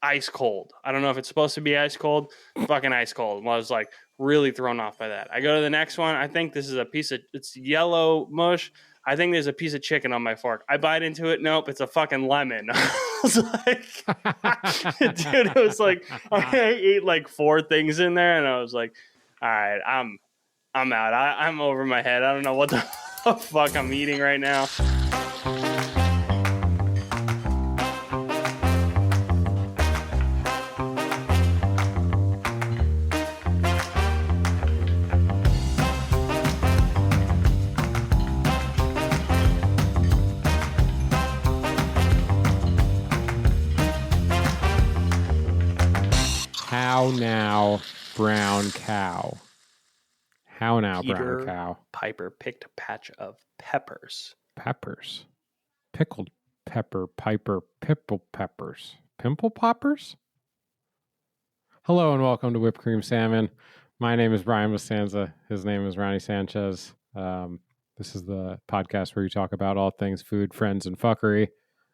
ice cold. I don't know if it's supposed to be ice cold. Fucking ice cold. I was like really thrown off by that. I go to the next one. I think this is it's yellow mush. I think there's a piece of chicken on my fork. I bite into it. Nope, it's a fucking lemon. I was like, dude, it was like, I ate like 4 things in there, and I was like, all right, I'm out. I'm over my head. I don't know what the fuck I'm eating right now. How now, brown cow? How now, Peter brown cow? Piper picked a patch of peppers. Peppers. Pickled pepper, piper, pimple peppers. Pimple poppers? Hello and welcome to Whip Cream Salmon. My name is Brian Costanza. His name is Ronnie Sanchez. This is the podcast where we talk about all things food, friends, and fuckery.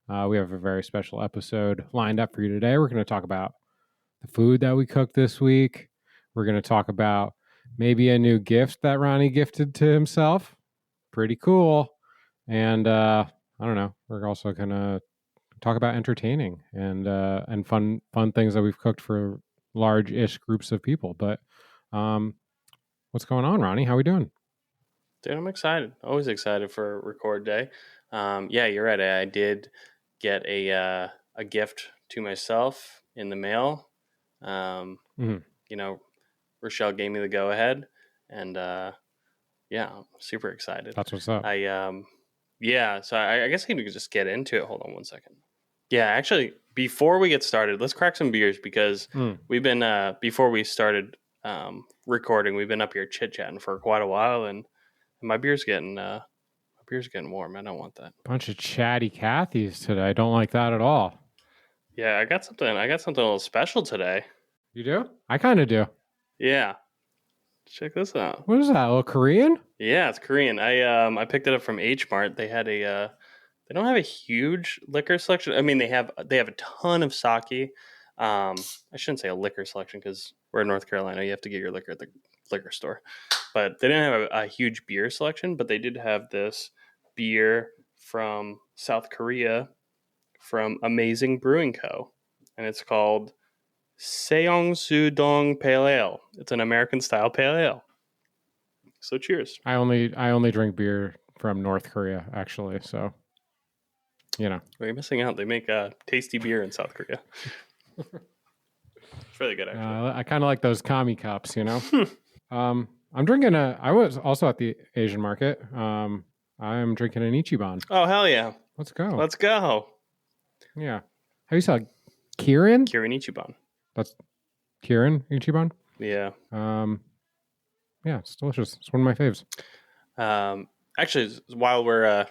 We have a very special episode lined up for you today. We're going to talk about the food that we cooked this week. We're going to talk about maybe a new gift that Ronnie gifted to himself. Pretty cool. And I don't know. We're also going to talk about entertaining and fun things that we've cooked for large-ish groups of people. But what's going on, Ronnie? How are we doing? Dude, I'm excited. Always excited for record day. Yeah, you're right. I did get a gift to myself in the mail. You know, Rochelle gave me the go ahead, and yeah, I'm super excited. That's what's up. Yeah, so I guess I can just get into it. Hold on one second. Yeah, actually, before we get started, let's crack some beers because we've been before we started recording, we've been up here chit chatting for quite a while, and my beer's getting warm. I don't want that. Bunch of chatty Cathys today. I don't like that at all. Yeah, I got something a little special today. You do? I kind of do. Yeah. Check this out. What is that? A little Korean? Yeah, it's Korean. I picked it up from H Mart. They had they don't have a huge liquor selection. I mean, they have a ton of sake. I shouldn't say a liquor selection because we're in North Carolina. You have to get your liquor at the liquor store. But they didn't have a huge beer selection, but they did have this beer from South Korea from Amazing Brewing Co. And it's called Seongsu-Dong Pale Ale. It's an American style pale ale. So cheers. I only drink beer from North Korea, actually. So, you know. Well, you're missing out. They make tasty beer in South Korea. It's really good, actually. I kind of like those kami cups, you know. I'm drinking I was also at the Asian market. I'm drinking an Ichiban. Oh, hell yeah. Let's go. Let's go. Yeah. How you saw Kirin? Kirin Ichiban. That's Kirin Ichiban? Yeah. Yeah, it's delicious. It's one of my faves. Actually, while we're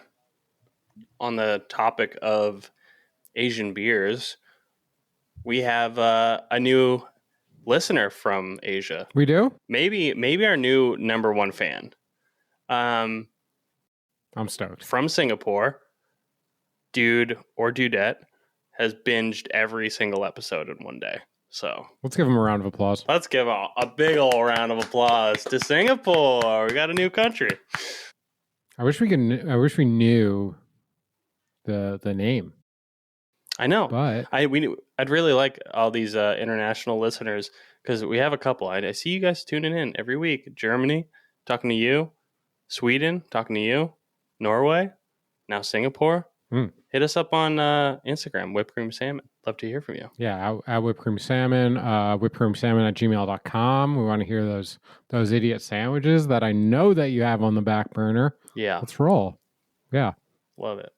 on the topic of Asian beers, we have a new listener from Asia. We do? Maybe our new number one fan. I'm stoked. From Singapore, dude or dudette has binged every single episode in one day. So let's give him a round of applause. Let's give a big old round of applause to Singapore. We got a new country. I wish we knew the name. I know, but I'd really like all these international listeners because we have a couple. I see you guys tuning in every week. Germany, talking to you. Sweden, talking to you. Norway, now Singapore. Hit us up on Instagram, Whip Cream Salmon. Love to hear from you. Yeah, at Whip Cream Salmon, whippedcreamsalmon@gmail.com. We want to hear those idiot sandwiches that I know that you have on the back burner. Yeah. Let's roll. Yeah. Love it.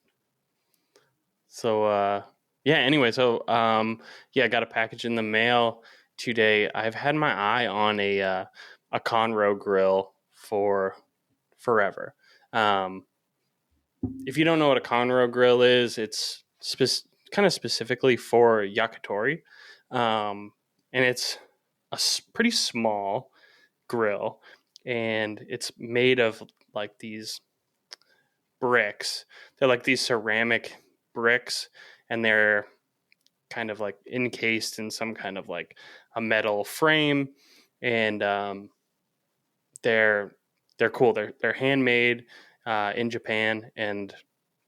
So, anyway, I got a package in the mail today. I've had my eye on a Conroe grill for forever. If you don't know what a Conroe grill is, it's kind of specifically for yakitori. And it's a pretty small grill, and it's made of like these bricks. They're like these ceramic bricks, and they're kind of like encased in some kind of like a metal frame, and they're cool. They're handmade in Japan, and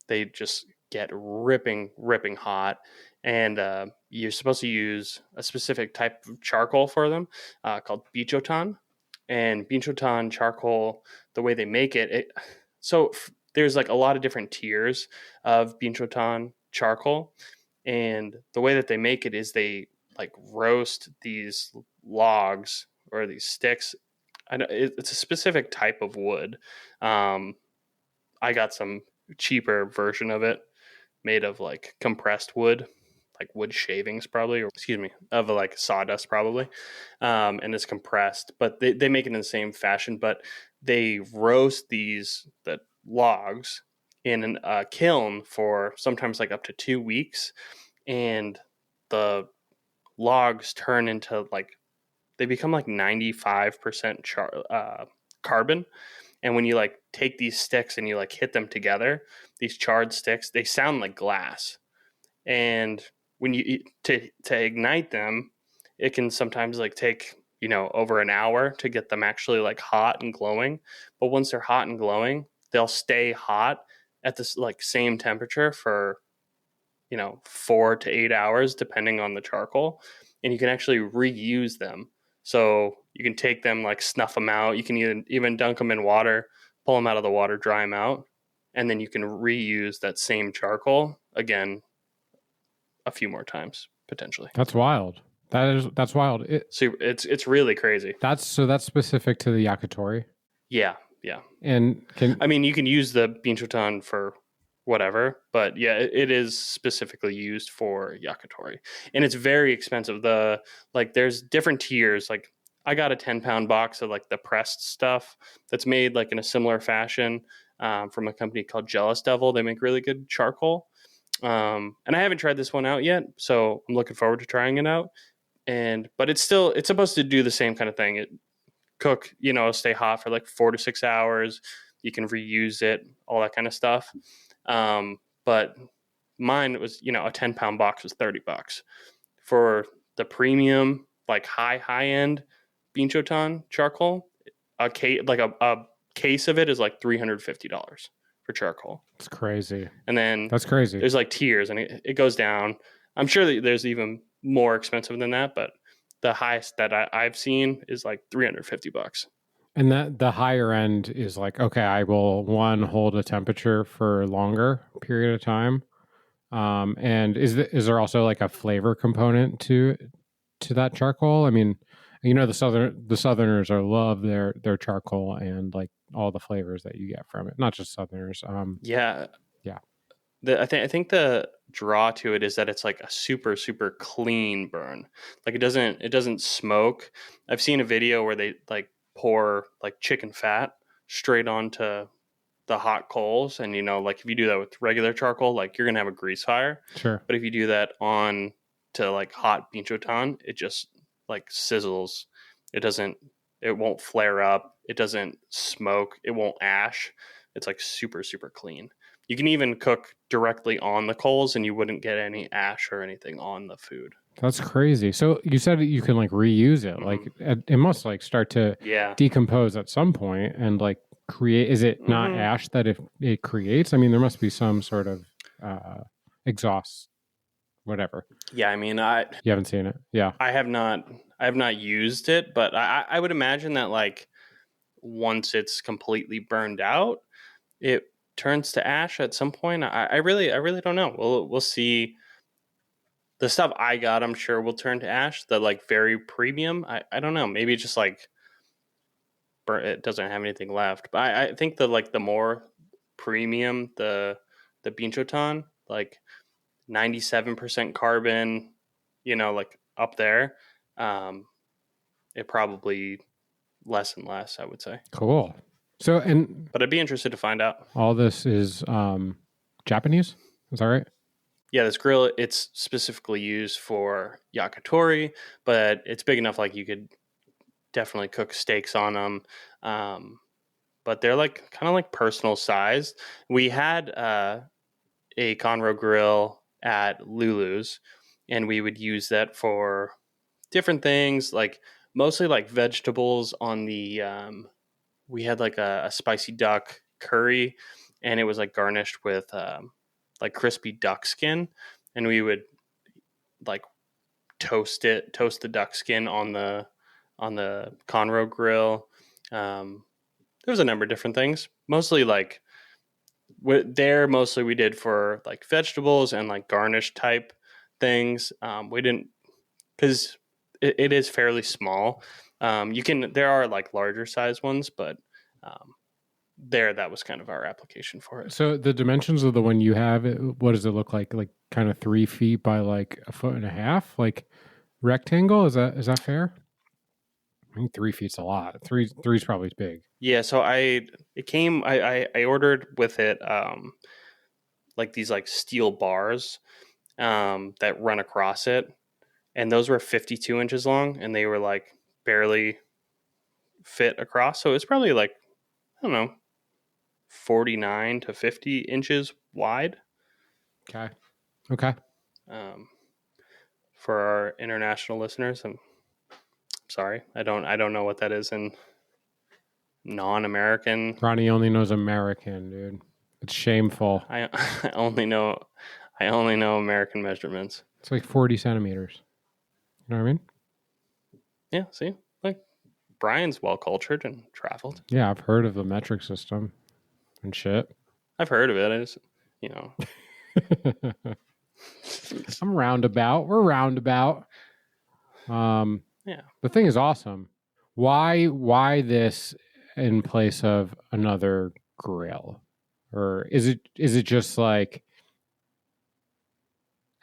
they just get ripping hot. And you're supposed to use a specific type of charcoal for them called bichotan. And bichotan charcoal, the way they make there's like a lot of different tiers of bichotan charcoal, and the way that they make it is they like roast these logs or these sticks. It's a specific type of wood. I got some cheaper version of it made of like compressed wood, like wood shavings probably, or excuse me, of like sawdust probably. And it's compressed, but they make it in the same fashion, but they roast the logs in a kiln for sometimes like up to 2 weeks. And the logs turn into like, they become like 95% carbon. And when you like take these sticks and you like hit them together, these charred sticks, they sound like glass. And when you to ignite them, it can sometimes like take, over an hour to get them actually like hot and glowing. But once they're hot and glowing, they'll stay hot at this like same temperature for 4 to 8 hours depending on the charcoal, and you can actually reuse them. So you can take them, like snuff them out. You can even dunk them in water, pull them out of the water, dry them out, and then you can reuse that same charcoal again a few more times potentially. That's wild. That's wild. So it's really crazy. That's specific to the yakitori. Yeah. And you can use the bichotan for whatever, but yeah, it is specifically used for yakitori, and it's very expensive. There's different tiers. Like I got a 10-pound box of like the pressed stuff that's made like in a similar fashion from a company called Jealous Devil. They make really good charcoal, and I haven't tried this one out yet, so I'm looking forward to trying it out. But it's supposed to do the same kind of thing. It cook, stay hot for like 4 to 6 hours. You can reuse it, all that kind of stuff. But mine was, a 10-pound box was $30 for the premium, like high end bichotan charcoal. A case of it is like $350 for charcoal. It's crazy. And then that's crazy. There's like tiers, and it goes down. I'm sure that there's even more expensive than that, but the highest that I've seen is like $350. And that the higher end is like, okay, I will hold a temperature for a longer period of time. And is there also like a flavor component to that charcoal? I mean, the Southerners love their charcoal and like all the flavors that you get from it. Not just Southerners. Yeah. I think the draw to it is that it's like a super, super clean burn. Like it doesn't smoke. I've seen a video where they like pour like chicken fat straight onto the hot coals, and like if you do that with regular charcoal, like you're gonna have a grease fire. Sure. But if you do that on to like hot bichotan, it just like sizzles. It won't flare up. It doesn't smoke. It won't ash. It's like super, super clean. You can even cook directly on the coals and you wouldn't get any ash or anything on the food. That's crazy. So you said that you can like reuse it. Mm-hmm. Like it must like start to decompose at some point and like create. Is it not ash that it creates? I mean, there must be some sort of exhaust, whatever. Yeah, I mean, you haven't seen it. Yeah, I have not used it, but I would imagine that like once it's completely burned out, it turns to ash at some point. I really don't know. We'll see. The stuff I got, I'm sure will turn to ash. The like very premium, I don't know. Maybe just like it doesn't have anything left. But I think the more premium, the bichotan, like 97% carbon, like up there, it probably less and less, I would say. Cool. So but I'd be interested to find out. All this is Japanese, is that right? Yeah, this grill, it's specifically used for yakitori, but it's big enough like you could definitely cook steaks on them. But they're like kind of like personal sized. We had a Conroe grill at Lulu's, and we would use that for different things, like mostly like vegetables on the we had like a spicy duck curry, and it was like garnished with like crispy duck skin, and we would like toast the duck skin on the Conroe grill. There was a number of different things, mostly like mostly we did for like vegetables and like garnish type things. We didn't, because it is fairly small. There are like larger size ones, but um, that was kind of our application for it. So the dimensions of the one you have, what does it look like? Like kind of 3 feet by like 1.5 feet, like rectangle? Is that fair? I think 3 feet's a lot. Three's probably big. Yeah, so I ordered with it like these like steel bars that run across it, and those were 52 inches long, and they were like barely fit across. So it's probably like, I don't know, 49 to 50 inches wide. Okay. For our international listeners, I'm sorry, I don't know what that is in non-American. Ronnie only knows American, dude. It's shameful. I only know American measurements. It's like 40 centimeters. You know what I mean? Yeah, see? Like, Brian's well-cultured and traveled. Yeah, I've heard of the metric system and shit. I've heard of it. I just, I'm roundabout. We're roundabout. Yeah. The thing is awesome. Why this in place of another grill? Or is it just like,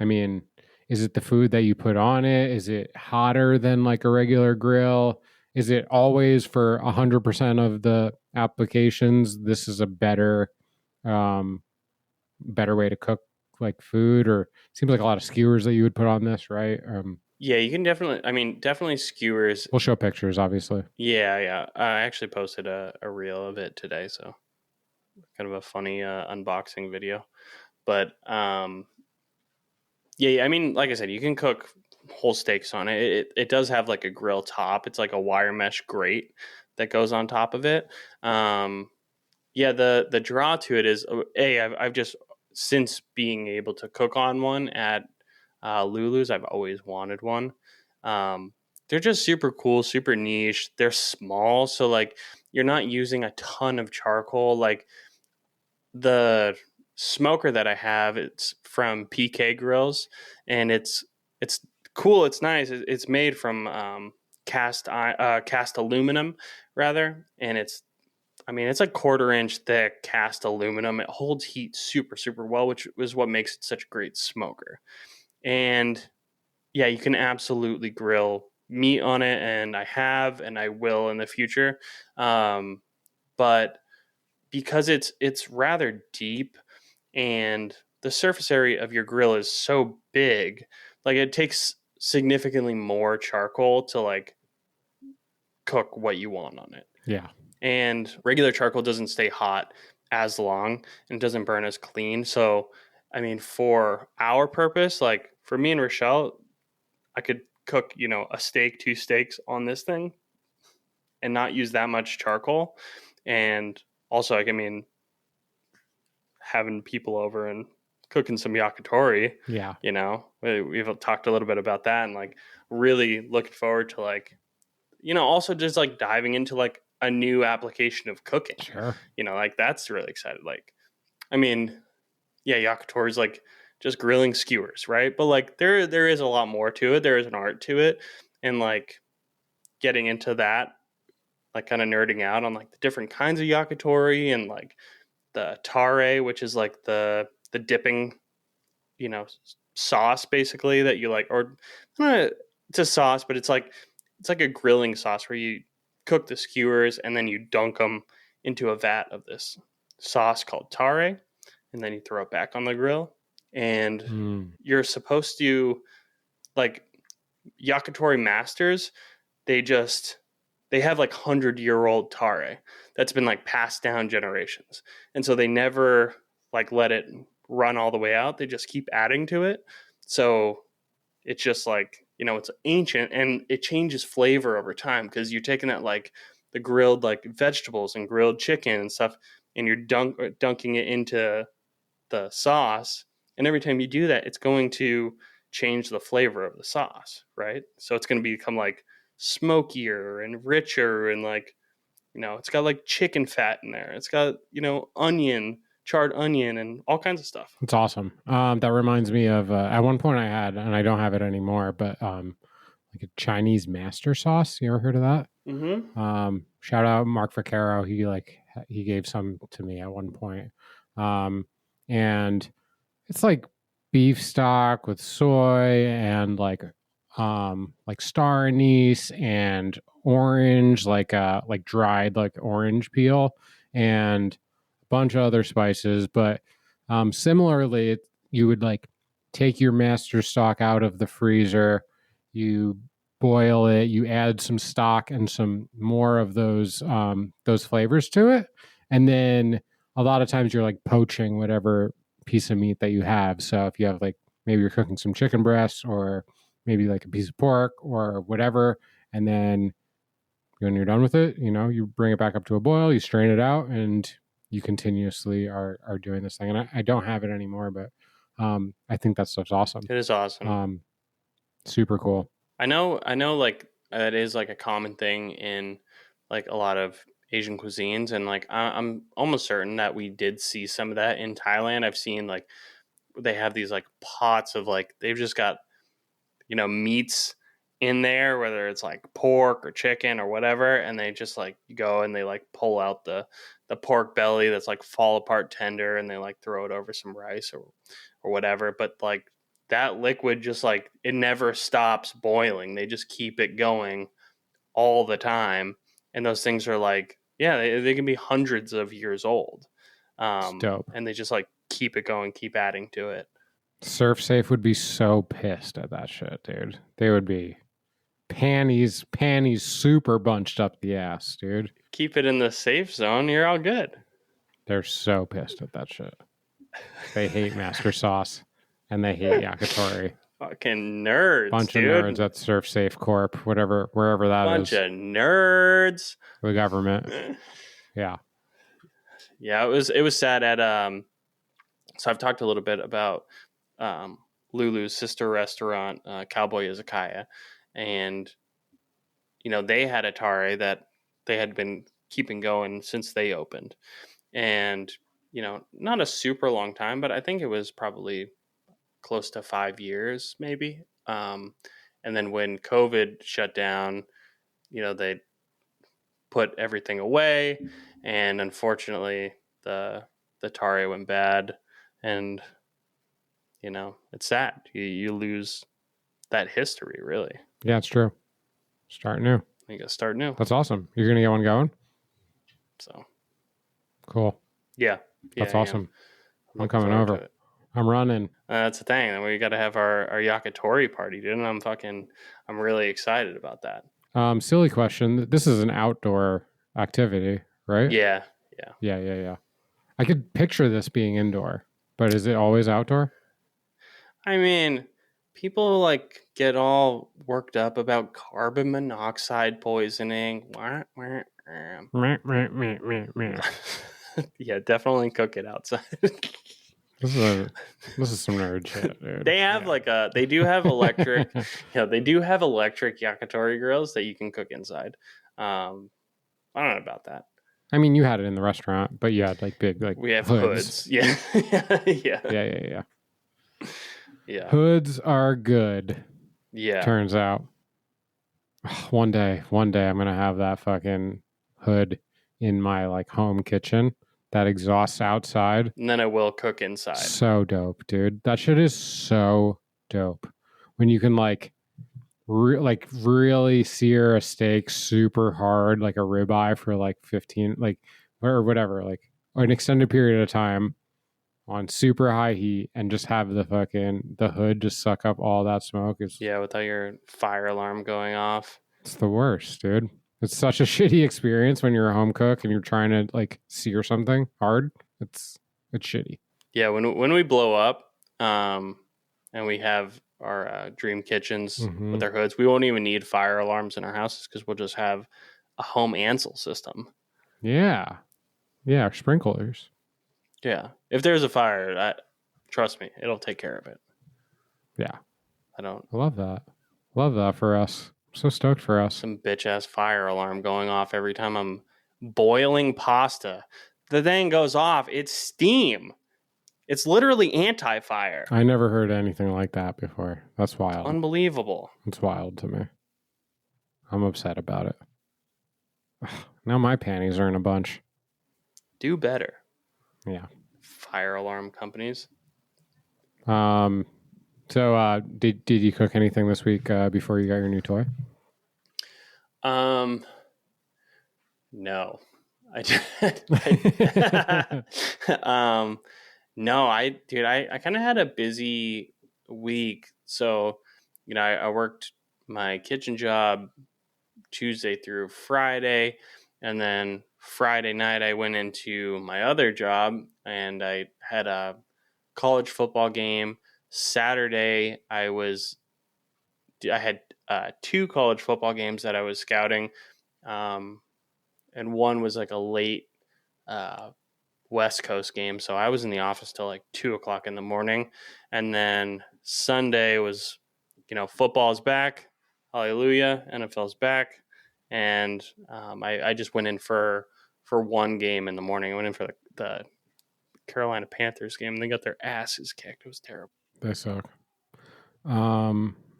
I mean, is it the food that you put on it? Is it hotter than like a regular grill? Is it always for 100% of the applications? This is a better way to cook like food, or seems like a lot of skewers that you would put on this, right? Yeah, you can definitely skewers. We'll show pictures, obviously. Yeah. I actually posted a reel of it today, so kind of a funny unboxing video. But yeah, I mean, like I said, you can cook whole steaks on it. It does have like a grill top. It's like a wire mesh grate that goes on top of it. Yeah, the draw to it is I've just, since being able to cook on one at Lulu's, I've always wanted one. They're just super cool, super niche. They're small, so like you're not using a ton of charcoal. Like the smoker that I have, it's from PK Grills, and it's cool. It's nice. It's made from cast aluminum rather, and it's like 1/4 inch thick cast aluminum. It holds heat super, super well, which is what makes it such a great smoker. And yeah, you can absolutely grill meat on it, and I have, and I will in the future. But because it's rather deep, and the surface area of your grill is so big, like it takes significantly more charcoal to like cook what you want on it. Yeah. And regular charcoal doesn't stay hot as long and doesn't burn as clean. So, I mean, for our purpose, like for me and Rochelle, I could cook, a steak, 2 steaks on this thing and not use that much charcoal. And also, having people over and cooking some yakitori. Yeah. We've talked a little bit about that, and like really looking forward to like, also just like diving into like a new application of cooking. Sure. Like that's really exciting. Like, yakitori is like just grilling skewers, right? But like there is a lot more to it. There is an art to it, and like getting into that, like kind of nerding out on like the different kinds of yakitori and like the tare, which is like the dipping, sauce basically that you like, or it's a sauce, but it's like a grilling sauce where you cook the skewers and then you dunk them into a vat of this sauce called tare, and then you throw it back on the grill. And you're supposed to, like, yakitori masters, they have like 100-year-old tare that's been like passed down generations, and so they never like let it run all the way out. They just keep adding to it, so it's just like, it's ancient, and it changes flavor over time because you're taking that like the grilled like vegetables and grilled chicken and stuff, and you're dunking it into the sauce. And every time you do that, it's going to change the flavor of the sauce, right? So it's going to become like smokier and richer, and like, it's got like chicken fat in there. It's got, charred onion, and all kinds of stuff. It's awesome. That reminds me of at one point I had, and I don't have it anymore, but like a Chinese master sauce. You ever heard of that? Mm-hmm. Shout out Mark Vaccaro. He gave some to me at one point. And it's like beef stock with soy and like star anise and orange, like dried like orange peel, and a bunch of other spices. But similarly, you would like take your master stock out of the freezer, you boil it, you add some stock and some more of those flavors to it, and then a lot of times you're like poaching whatever piece of meat that you have. So if you have like, maybe you're cooking some chicken breasts, or maybe like a piece of pork or whatever, and then when you're done with it, you bring it back up to a boil, you strain it out, and you continuously are doing this thing. And I don't have it anymore, but I think that stuff's awesome. It is awesome. Super cool. I know like that is like a common thing in like a lot of Asian cuisines, and like I'm almost certain that we did see some of that in Thailand. I've seen like they have these like pots of like, they've just got meats in there, whether it's like pork or chicken or whatever, and they just like go and they like pull out the pork belly that's like fall apart tender, and they like throw it over some rice or whatever. But like that liquid just like, it never stops boiling. They just keep it going all the time, and those things are like, they can be hundreds of years old. Dope. And they just like keep it going, keep adding to it. Surf Safe would be so pissed at that shit, dude. They would be panties super bunched up the ass, dude. Keep it in the safe zone, you're all good. They're so pissed at that shit. They hate Master Sauce, and they hate Yakitori. Fucking nerds, Bunch dude. of nerds at Surf Safe Corp, wherever that Bunch is. of nerds. The government. Yeah. Yeah, it was sad at so I've talked a little bit about Lulu's sister restaurant, Cowboy Izakaya, and they had a tare that they had been keeping going since they opened, and not a super long time, but I think it was probably close to 5 years maybe. And then when COVID shut down, they put everything away, and unfortunately the tare went bad, and it's sad. You lose that history, really. Yeah, it's true. Start new. You gotta start new. That's awesome. You're gonna get one going? So cool. Yeah. That's awesome. I'm coming over. I'm running. That's the thing. And we got to have our Yakitori party, dude. And I'm really excited about that. Silly question. This is an outdoor activity, right? Yeah. I could picture this being indoor, but is it always outdoor? I mean, people like get all worked up about carbon monoxide poisoning. Yeah, definitely cook it outside. This is some nerd shit, dude. They have they do have electric, they do have electric yakitori grills that you can cook inside. I don't know about that. I mean, you had it in the restaurant, but you had like big we have hoods. Yeah. Yeah. Hoods are good. Yeah. Turns out. One day I'm gonna have that fucking hood in my like home kitchen that exhausts outside, and then I will cook inside. So dope, dude. That shit is so dope. When you can like really sear a steak super hard, like a ribeye for like 15, like or whatever, like or an extended period of time on super high heat, and just have the hood just suck up all that smoke. Without your fire alarm going off. It's the worst, dude. It's such a shitty experience when you're a home cook and you're trying to like sear something hard. It's shitty. Yeah, when we blow up, and we have dream kitchens Mm-hmm. with their hoods. We won't even need fire alarms in our houses because we'll just have a home Ansel system. Yeah. Yeah. Sprinklers. Yeah. If there's a fire, trust me, it'll take care of it. Yeah. I love that. Love that for us. I'm so stoked for us. Some bitch ass fire alarm going off every time I'm boiling pasta. The thing goes off. It's steam. It's literally anti-fire. I never heard anything like that before. That's wild. It's unbelievable. It's wild to me. I'm upset about it. Now my panties are in a bunch. Do better. Yeah. Fire alarm companies. So did you cook anything this week before you got your new toy? No. I no, I kind of had a busy week. So, I worked my kitchen job Tuesday through Friday, and then Friday night I went into my other job and I had a college football game. Saturday I had 2 college football games that I was scouting, and one was like a late West Coast game, so I was in the office till like 2:00 in the morning. And then Sunday was, football's back, hallelujah, NFL's back, and I just went in for one game in the morning. I went in for the Carolina Panthers game, and they got their asses kicked. It was terrible. They suck.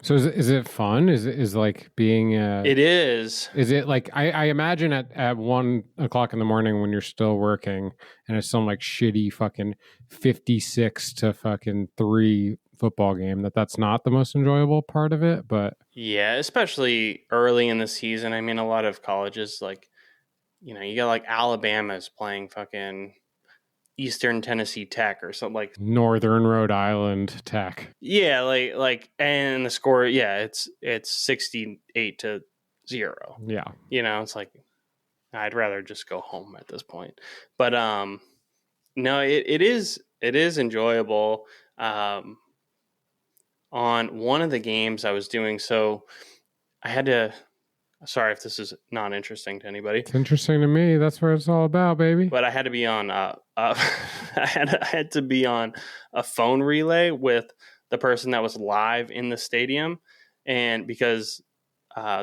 So is it fun? Is like being It is. Is it like I imagine at 1:00 in the morning when you're still working and it's some like shitty fucking 56 to fucking 3 football game that's not the most enjoyable part of it, but yeah, especially early in the season. I mean, a lot of colleges like, you got like Alabama's playing fucking Eastern Tennessee Tech or something like Northern Rhode Island Tech. Yeah, like and the score, yeah, it's 68-0. Yeah. It's like I'd rather just go home at this point. But no, it is enjoyable. On one of the games I was doing, so I had to sorry if this is not interesting to anybody. It's interesting to me. That's what it's all about, baby. But I had to be on I had to be on a phone relay with the person that was live in the stadium, and because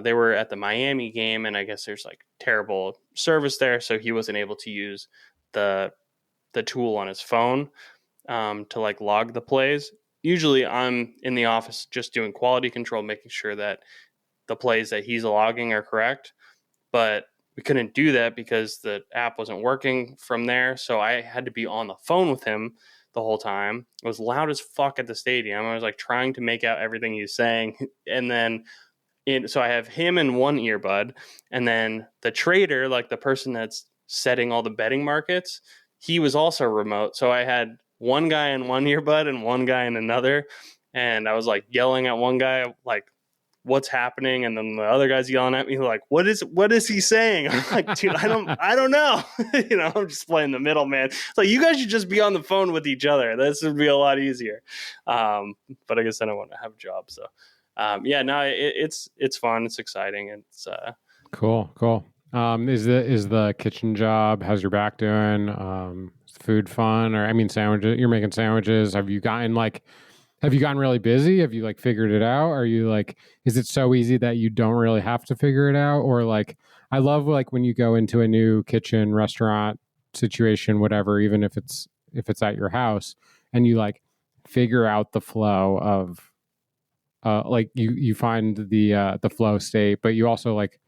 they were at the Miami game, and I guess there's like terrible service there, so he wasn't able to use the tool on his phone to like log the plays. Usually I'm in the office just doing quality control, making sure that the plays that he's logging are correct, but we couldn't do that because the app wasn't working from there. So I had to be on the phone with him the whole time. It was loud as fuck at the stadium. I was like trying to make out everything he was saying. And then, so I have him in one earbud, and then the trader, like the person that's setting all the betting markets, he was also remote. So I had one guy in one earbud and one guy in another. And I was like yelling at one guy, like, what's happening, and then the other guy's yelling at me like, what is he saying? I'm like, dude, I don't know. I'm just playing the middleman. It's like, you guys should just be on the phone with each other. This would be a lot easier. But I guess I don't want to have a job. So it's fun, it's exciting, it's cool. Is the kitchen job, how's your back doing? Is the food fun? Or I mean, sandwiches, you're making sandwiches. Have you gotten really busy? Have you like figured it out? Are you like, is it so easy that you don't really have to figure it out? Or like, I love like when you go into a new kitchen, restaurant situation, whatever, even if it's at your house, and you like figure out the flow of like you find the flow state, but you also like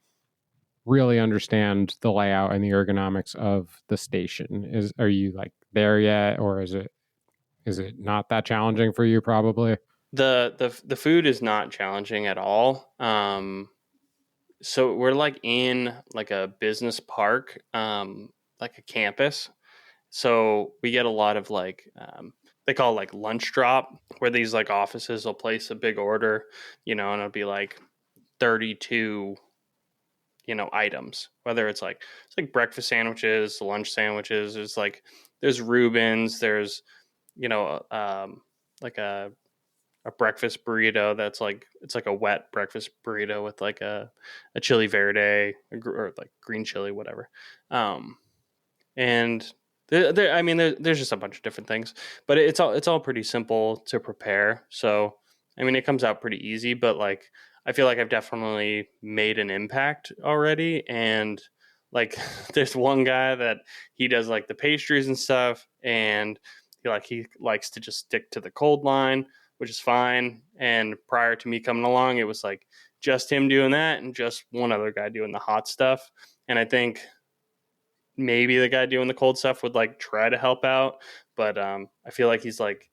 really understand the layout and the ergonomics of the station. Are you like there yet, or is it not that challenging for you? Probably. The food is not challenging at all. So we're like in like a business park, like a campus. So we get a lot of like they call it like lunch drop, where these like offices will place a big order, and it'll be like 32 items, whether it's like breakfast sandwiches, lunch sandwiches, there's Reubens, there's like a a breakfast burrito that's like it's like a wet breakfast burrito with like a chili verde or like green chili, whatever. And I mean, there's just a bunch of different things, but it's all pretty simple to prepare. So I mean, it comes out pretty easy, but like I feel like I've definitely made an impact already. And like there's one guy that he does like the pastries and stuff, and he likes to just stick to the cold line, which is fine. And prior to me coming along, it was like just him doing that and just one other guy doing the hot stuff. And I think maybe the guy doing the cold stuff would like try to help out, but I feel like he's like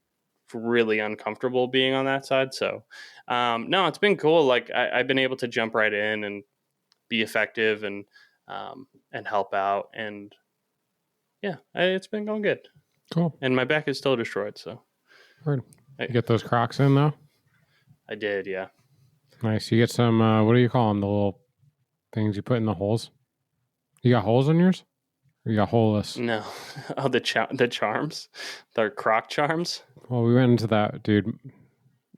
really uncomfortable being on that side. So no, it's been cool. Like I've been able to jump right in and be effective and help out, and yeah, it's been going good. Cool. And my back is still destroyed. So Word. You get those Crocs in though? I did, yeah. Nice. You get some. What do you call them? The little things you put in the holes. You got holes in yours? Or you got holeless? No. Oh, the charms, the Croc charms. Well, we went into that, dude.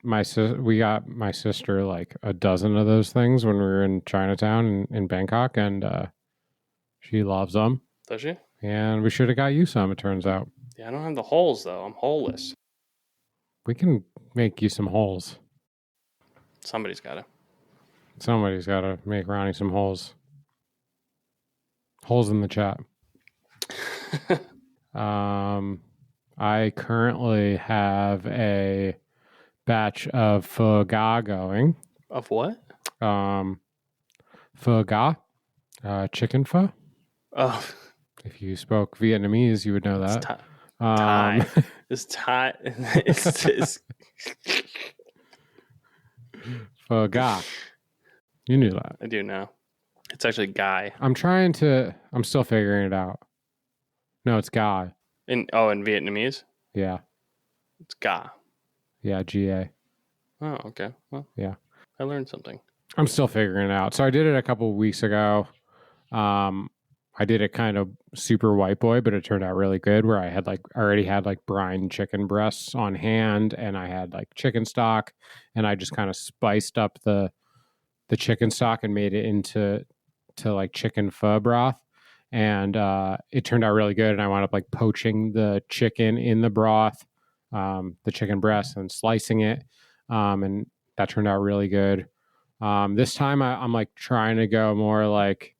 We got my sister like a dozen of those things when we were in Chinatown in Bangkok, and she loves them. Does she? And we should have got you some, it turns out. Yeah, I don't have the holes though. I'm holeless. We can make you some holes. Somebody's got to. Somebody's got to make Ronnie some holes. Holes in the chat. I currently have a batch of pho ga going. Of what? Pho ga, chicken pho. Oh, if you spoke Vietnamese, you would know that. Thai. It's Thai. It's pho ga. You knew that. I do know. It's actually Guy. I'm still figuring it out. No, it's ga. In Vietnamese? Yeah. It's Ga. Yeah, G-A. Oh, okay. Well, yeah. I learned something. I'm still figuring it out. So I did it a couple of weeks ago. I did it kind of super white boy, but it turned out really good where I already had like brine chicken breasts on hand, and I had like chicken stock, and I just kind of spiced up the chicken stock and made it into like chicken pho broth. And it turned out really good. And I wound up like poaching the chicken in the broth, the chicken breast, and slicing it. And that turned out really good. This time I'm like trying to go more like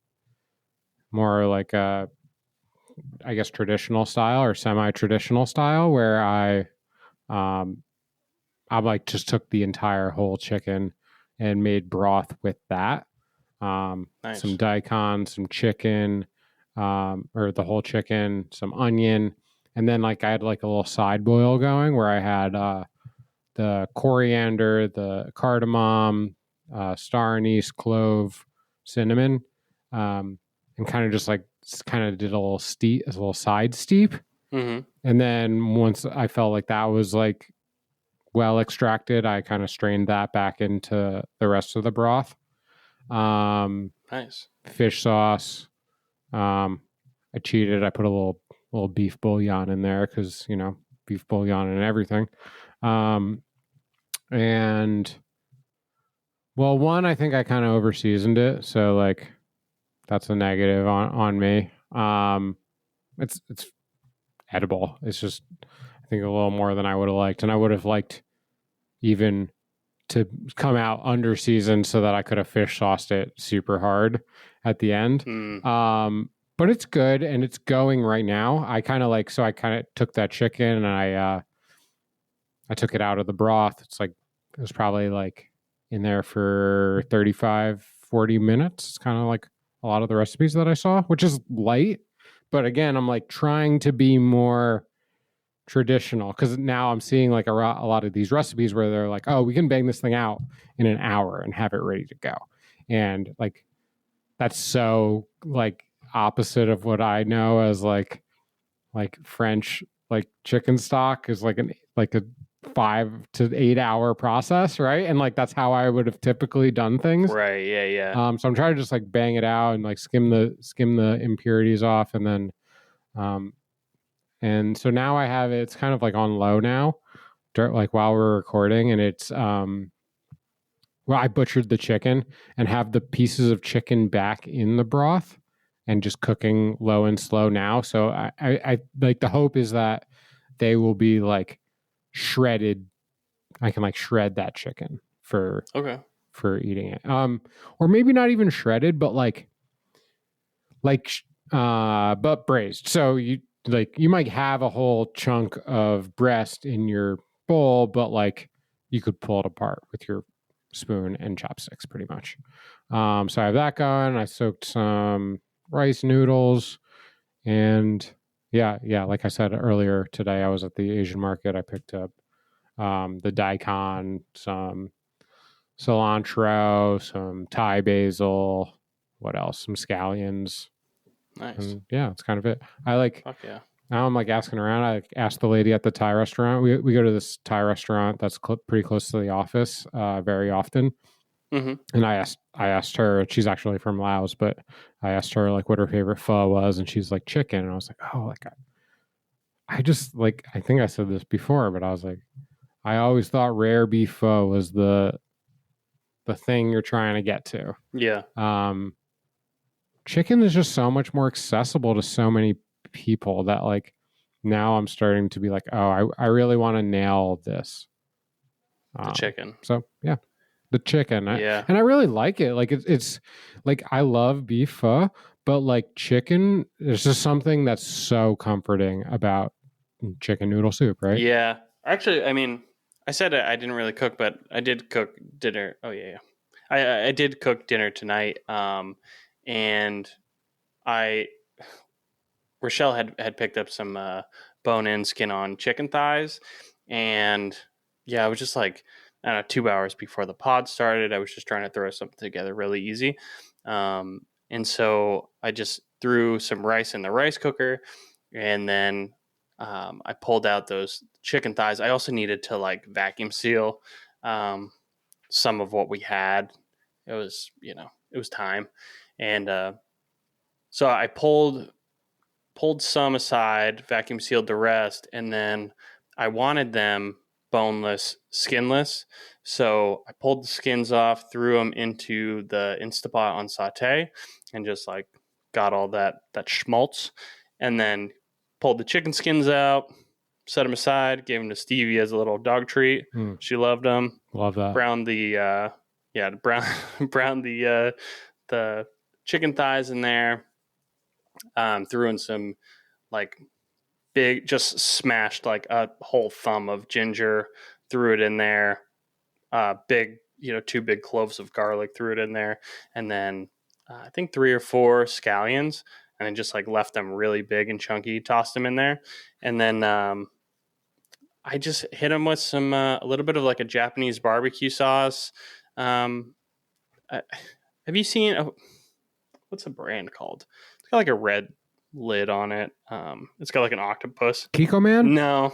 I guess traditional style or semi-traditional style, where I like just took the entire whole chicken and made broth with that. Nice. Some daikon, some chicken, or the whole chicken, some onion, and then like I had like a little side boil going where I had the coriander, the cardamom, star anise, clove, cinnamon, and kind of just like did a little side steep. Mm-hmm. And then once I felt like that was like well extracted, I kind of strained that back into the rest of the broth. Nice. Fish sauce. I cheated. I put a little beef bouillon in there because, beef bouillon and everything. And well, one, I think I kind of over seasoned it. So like that's a negative on me. It's edible. It's just, I think a little more than I would have liked. And I would have liked even to come out under seasoned so that I could have fish sauced it super hard at the end. But it's good and it's going right now. I kind of took that chicken and I took it out of the broth. It was probably like in there for 35, 40 minutes. It's kind of like a lot of the recipes that I saw, which is light. But again, I'm like trying to be more traditional because now I'm seeing like a lot of these recipes where they're like, oh, we can bang this thing out in an hour and have it ready to go. And like, that's so like opposite of what I know as like French, like chicken stock is like a 5 to 8 hour process, right? And like that's how I would have typically done things, right? Yeah. So I'm trying to just like bang it out and like skim the impurities off, and then and so now I have it. It's kind of like on low now, like while we're recording, and it's I butchered the chicken and have the pieces of chicken back in the broth and just cooking low and slow now. So I like, the hope is that they will be like shredded. I can like shred that chicken for eating it. Or maybe not even shredded, but but braised. So you might have a whole chunk of breast in your bowl, but like you could pull it apart with your spoon and chopsticks pretty much. So I have that going. I soaked some rice noodles, and yeah, like I said earlier today, I was at the Asian market. I picked up the daikon, some cilantro, some Thai basil, what else? Some scallions. Nice. And yeah, that's kind of it. I like. Fuck yeah. Now I'm like asking around. I asked the lady at the Thai restaurant. We go to this Thai restaurant that's pretty close to the office very often. Mm-hmm. And I asked her. She's actually from Laos, but I asked her like what her favorite pho was, and she's like chicken. And I was like, oh, like I just like, I think I said this before, but I was like, I always thought rare beef pho was the thing you're trying to get to. Yeah. Chicken is just so much more accessible to so many people that like now I'm starting to be like, oh, I really want to nail this. The chicken. So yeah, the chicken. Yeah. And I really like it. Like it's like, I love beef pho, but like chicken, there's just something that's so comforting about chicken noodle soup, right? Yeah. Actually, I mean, I said I didn't really cook, but I did cook dinner. Oh yeah. I did cook dinner tonight. And Rochelle had picked up some bone-in, skin-on chicken thighs, and yeah, I was just like, I don't know, 2 hours before the pod started, I was just trying to throw something together really easy, and so I just threw some rice in the rice cooker, and then I pulled out those chicken thighs. I also needed to like vacuum seal some of what we had. It was, it was time, and so I pulled some aside, vacuum sealed the rest, and then I wanted them boneless, skinless. So I pulled the skins off, threw them into the Instapot on saute, and just like got all that schmaltz, and then pulled the chicken skins out, set them aside, gave them to Stevie as a little dog treat. She loved them. Love that. Browned the browned the chicken thighs in there. Threw in some like big, just smashed like a whole thumb of ginger, threw it in there. Big, 2 big cloves of garlic, threw it in there. And then I think 3 or 4 scallions, and then just like left them really big and chunky, tossed them in there. And then I just hit them with some, a little bit of like a Japanese barbecue sauce. Have you seen, what's a brand called? It's got like a red lid on it. It's got like an octopus. Kiko Man? No,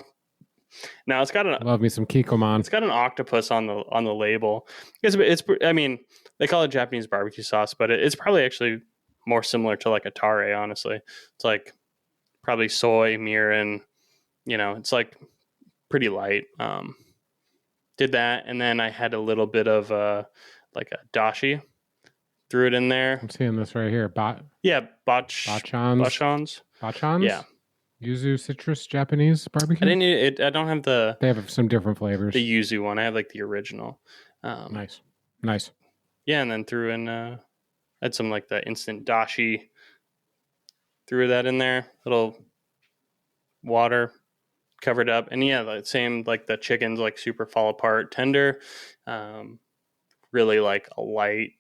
it's got an. Love me some Kiko Man. It's got an octopus on the label. It's I mean, they call it Japanese barbecue sauce, but it's probably actually more similar to like a tare. Honestly, it's like probably soy, mirin. It's like pretty light. Did that, and then I had a little bit of like a dashi. Threw it in there. I'm seeing this right here. Bachans. Yeah. Yuzu citrus Japanese barbecue. I didn't eat it. I don't have the. They have some different flavors. The yuzu one. I have like the original. Nice. Yeah, and then threw in. Had some like the instant dashi. Threw that in there. Little water, covered up, and yeah, the same like the chickens like super fall apart, tender. Really like a light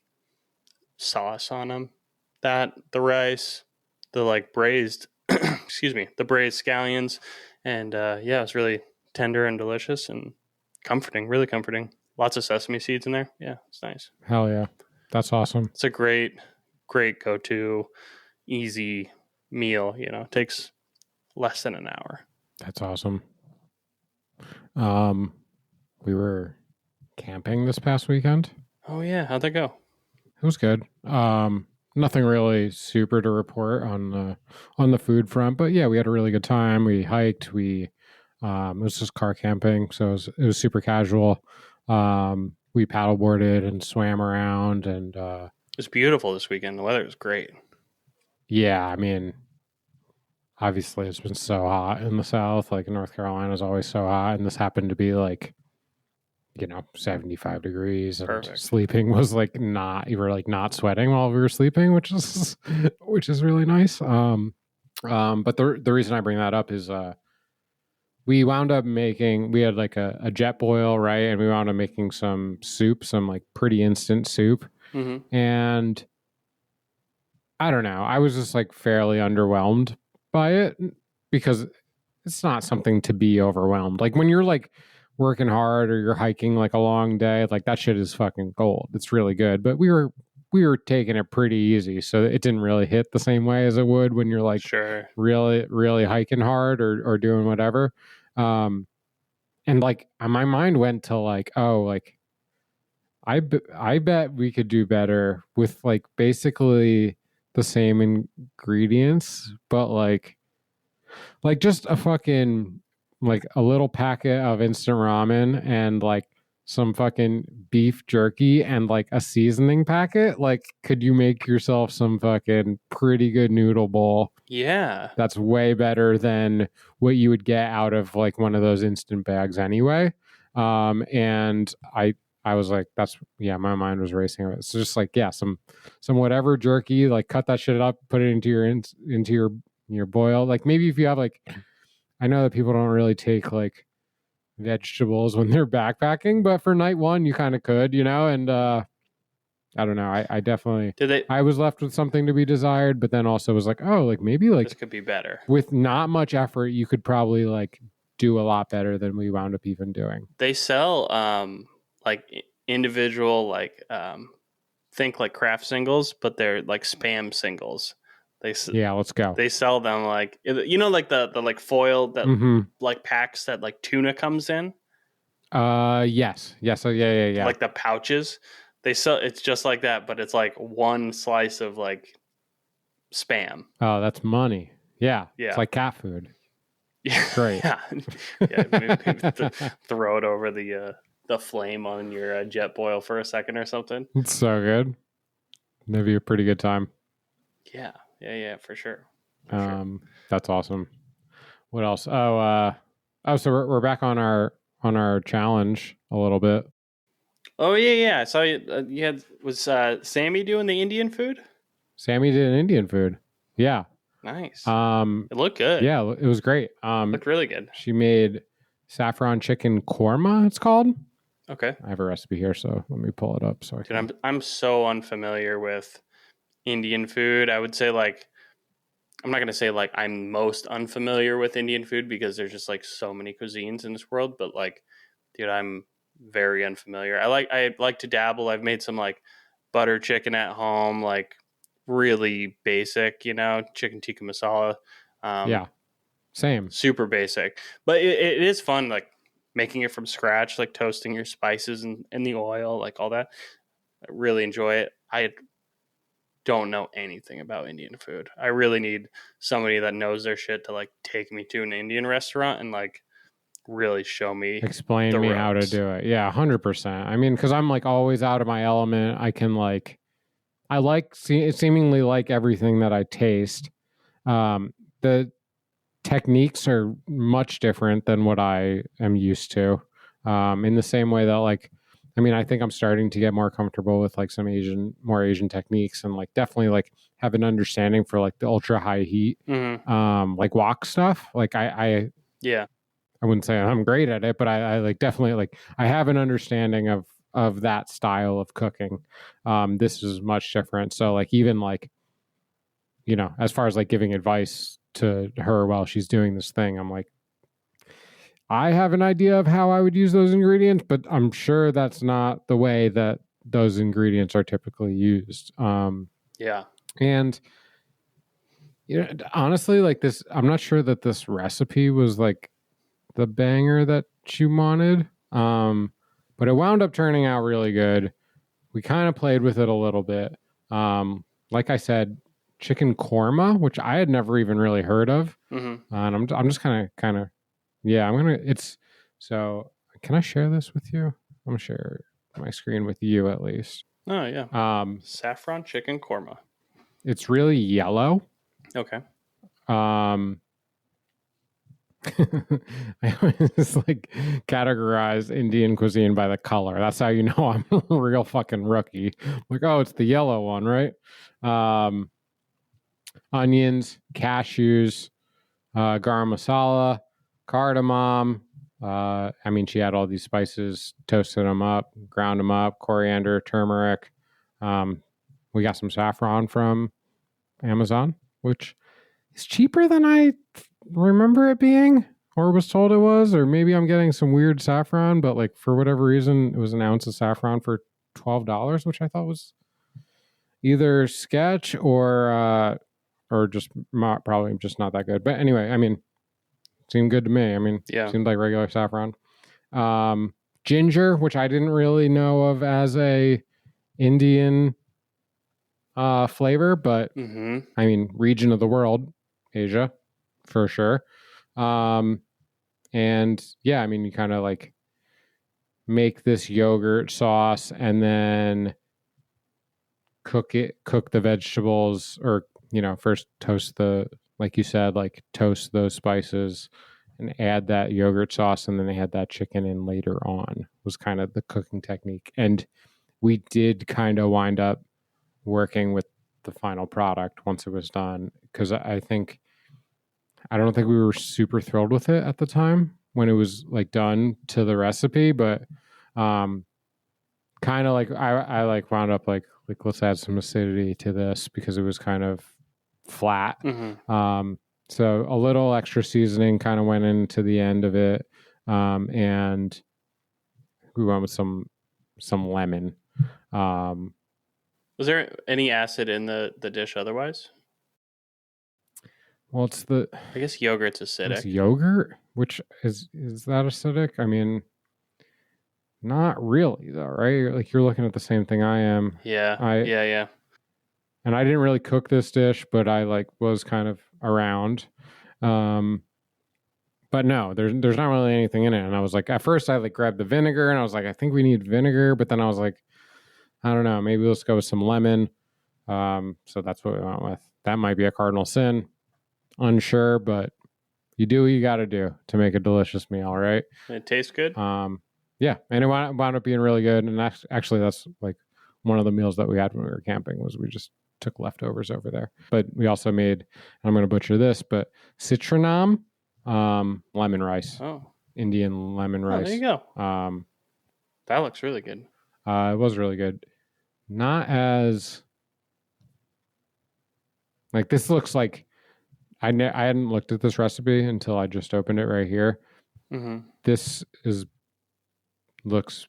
sauce on them. The rice, the like braised the braised scallions, and yeah, it's really tender and delicious and comforting, really comforting. Lots of sesame seeds in there. Yeah, it's nice. Hell yeah, that's awesome. It's a great go-to easy meal. It takes less than an hour. That's awesome. We were camping this past weekend. Oh yeah, how'd that go? It was good. Nothing really super to report on the food front, but yeah, we had a really good time. We hiked. We It was just car camping, so it was super casual. We paddleboarded and swam around, and It was beautiful this weekend. The weather was great. yeah, I mean, obviously it's been so hot in the South. Like North Carolina is always so hot, and this happened to be like, 75 degrees, and Perfect. sleeping was like not, you were like not sweating while we were sleeping, which is really nice. But the reason I bring that up is we wound up making, we had like a jet boil, right? And we wound up making some soup, some like pretty instant soup. Mm-hmm. And I don't know, I was just like fairly underwhelmed by it because it's not something to be overwhelmed. Like when you're like working hard or you're hiking like a long day, like that shit is fucking gold. It's really good. But we were taking it pretty easy, so it didn't really hit the same way as it would when you're like Sure. really, really hiking hard or doing whatever. And like my mind went to like, oh, like I bet we could do better with like basically the same ingredients, but like just a fucking like a little packet of instant ramen and like some fucking beef jerky and like a seasoning packet. Like, could you make yourself some fucking pretty good noodle bowl? Yeah. That's way better than what you would get out of like one of those instant bags anyway. And I was like, my mind was racing. It's just like, yeah, some whatever jerky, like cut that shit up, put it into your boil. Like maybe if you have like, I know that people don't really take like vegetables when they're backpacking, but for night one, you kind of could, and I don't know. I definitely, I was left with something to be desired, but then also was like, oh, like maybe like this could be better. With not much effort, you could probably like do a lot better than we wound up even doing. They sell like individual think like craft singles, but they're like spam singles. Let's go. They sell them like like the like foil that like packs that like tuna comes in. Yes. Yeah. Like the pouches. They sell it's just like that, but it's like one slice of like spam. Oh, that's money. Yeah. It's like cat food. Yeah. Great. Yeah. Maybe throw it over the flame on your jet boil for a second or something. It's so good. Maybe a pretty good time. Yeah, for sure. That's awesome. What else? So we're back on our challenge a little bit. Oh yeah. I saw you was Sammy doing the Indian food? Sammy did an Indian food. Yeah. Nice. It looked good. Yeah, it was great. Looked really good. She made saffron chicken korma, it's called. Okay. I have a recipe here, so let me pull it up. Dude, I'm so unfamiliar with Indian food. I would say like I'm not gonna say like I'm most unfamiliar with Indian food because there's just like so many cuisines in this world, but like, dude, I'm very unfamiliar. I like to dabble. I've made some like butter chicken at home, like really basic, chicken tikka masala. Yeah, same. Super basic, but it is fun, like making it from scratch, like toasting your spices and the oil, like all that. I really enjoy it. I don't know anything about Indian food. I really need somebody that knows their shit to like take me to an Indian restaurant and like really explain to me how to do it. Yeah, 100%. I mean, because I'm like always out of my element. I can like, I like seemingly like everything that I taste. The techniques are much different than what I am used to. In the same way that like, I mean, I think I'm starting to get more comfortable with like some more Asian techniques and like definitely like have an understanding for like the ultra high heat, like wok stuff. Like I wouldn't say I'm great at it, but I like definitely like I have an understanding of that style of cooking. This is much different. So like even like, as far as like giving advice to her while she's doing this thing, I'm like, I have an idea of how I would use those ingredients, but I'm sure that's not the way that those ingredients are typically used. And honestly, like this, I'm not sure that this recipe was like the banger that she wanted. But it wound up turning out really good. We kind of played with it a little bit. Like I said, chicken korma, which I had never even really heard of. And I'm just kind of Yeah, so can I share this with you? I'm gonna share my screen with you at least. Oh yeah. Saffron chicken korma. It's really yellow. Okay. I always like categorize Indian cuisine by the color. That's how you know I'm a real fucking rookie. Like, oh, it's the yellow one, right? Onions, cashews, garam masala, cardamom. She had all these spices, toasted them up, ground them up, coriander, turmeric. We got some saffron from Amazon, which is cheaper than I remember it being or was told it was, or maybe I'm getting some weird saffron, but like for whatever reason, it was an ounce of saffron for $12, which I thought was either sketch or just probably just not that good. But anyway, seemed good to me. Yeah. Seemed like regular saffron. Ginger, which I didn't really know of as a Indian flavor, but region of the world, Asia, for sure. And yeah, you kind of like make this yogurt sauce and then cook the vegetables, or first toast like you said, like toast those spices and add that yogurt sauce, and then they had that chicken in later on, was kind of the cooking technique. And we did kind of wind up working with the final product once it was done, because I don't think we were super thrilled with it at the time when it was like done to the recipe, but kind of like I like wound up like let's add some acidity to this because it was kind of flat. So a little extra seasoning kind of went into the end of it, and we went with some lemon. Was there any acid in the dish otherwise? Well, I guess yogurt's acidic. It's yogurt, which is that acidic? Not really though, right? Like you're looking at the same thing I am. Yeah. Yeah. And I didn't really cook this dish, but I like was kind of around. But no, there's not really anything in it. And I was like, at first I like grabbed the vinegar and I was like, I think we need vinegar. But then I was like, I don't know, maybe let's go with some lemon. So that's what we went with. That might be a cardinal sin. Unsure, but you do what you got to do to make a delicious meal, right? It tastes good. Yeah, and it wound up being really good. And actually, that's like one of the meals that we had when we were camping, was we just took leftovers over there. But we also made, I'm going to butcher this, but citronam, lemon rice. Oh, Indian lemon rice. There you go. That looks really good. It was really good. Not as like, this looks like I hadn't looked at this recipe until I just opened it right here. This looks,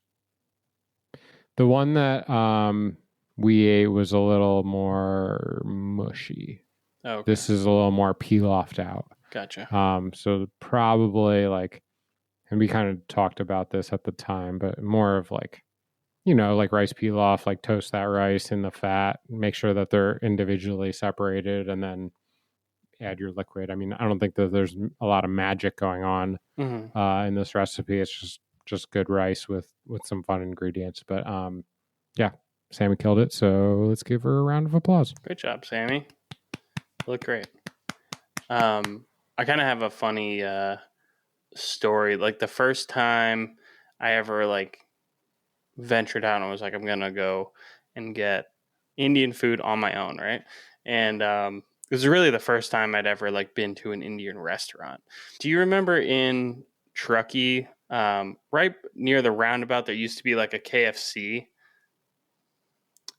the one that we ate was a little more mushy. Okay. This is a little more peel-offed out. Gotcha. So probably like, and we kind of talked about this at the time, but more of like, like rice pilaf, like toast that rice in the fat, make sure that they're individually separated, and then add your liquid. I don't think that there's a lot of magic going on in this recipe. It's just good rice with some fun ingredients. But yeah, Sammy killed it. So let's give her a round of applause. Great job, Sammy. You look great. I kind of have a funny story. Like the first time I ever like ventured out and was like, I'm gonna go and get Indian food on my own, right? And it was really the first time I'd ever like been to an Indian restaurant. Do you remember in Truckee, right near the roundabout, there used to be like a KFC?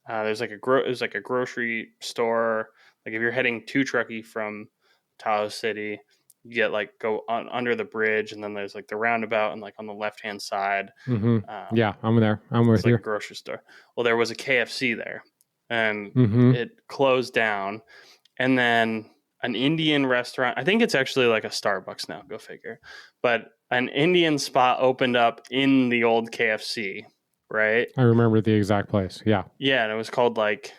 There's like it was like a grocery store. Like if you're heading to Truckee from Tahoe City, you get like go under the bridge, and then there's like the roundabout, and like on the left hand side. Yeah, I'm there. I'm with you. Like a grocery store. Well, there was a KFC there, and it closed down. And then an Indian restaurant, I think it's actually like a Starbucks now, go figure. But an Indian spot opened up in the old KFC, right? I remember the exact place. Yeah. Yeah, and it was called like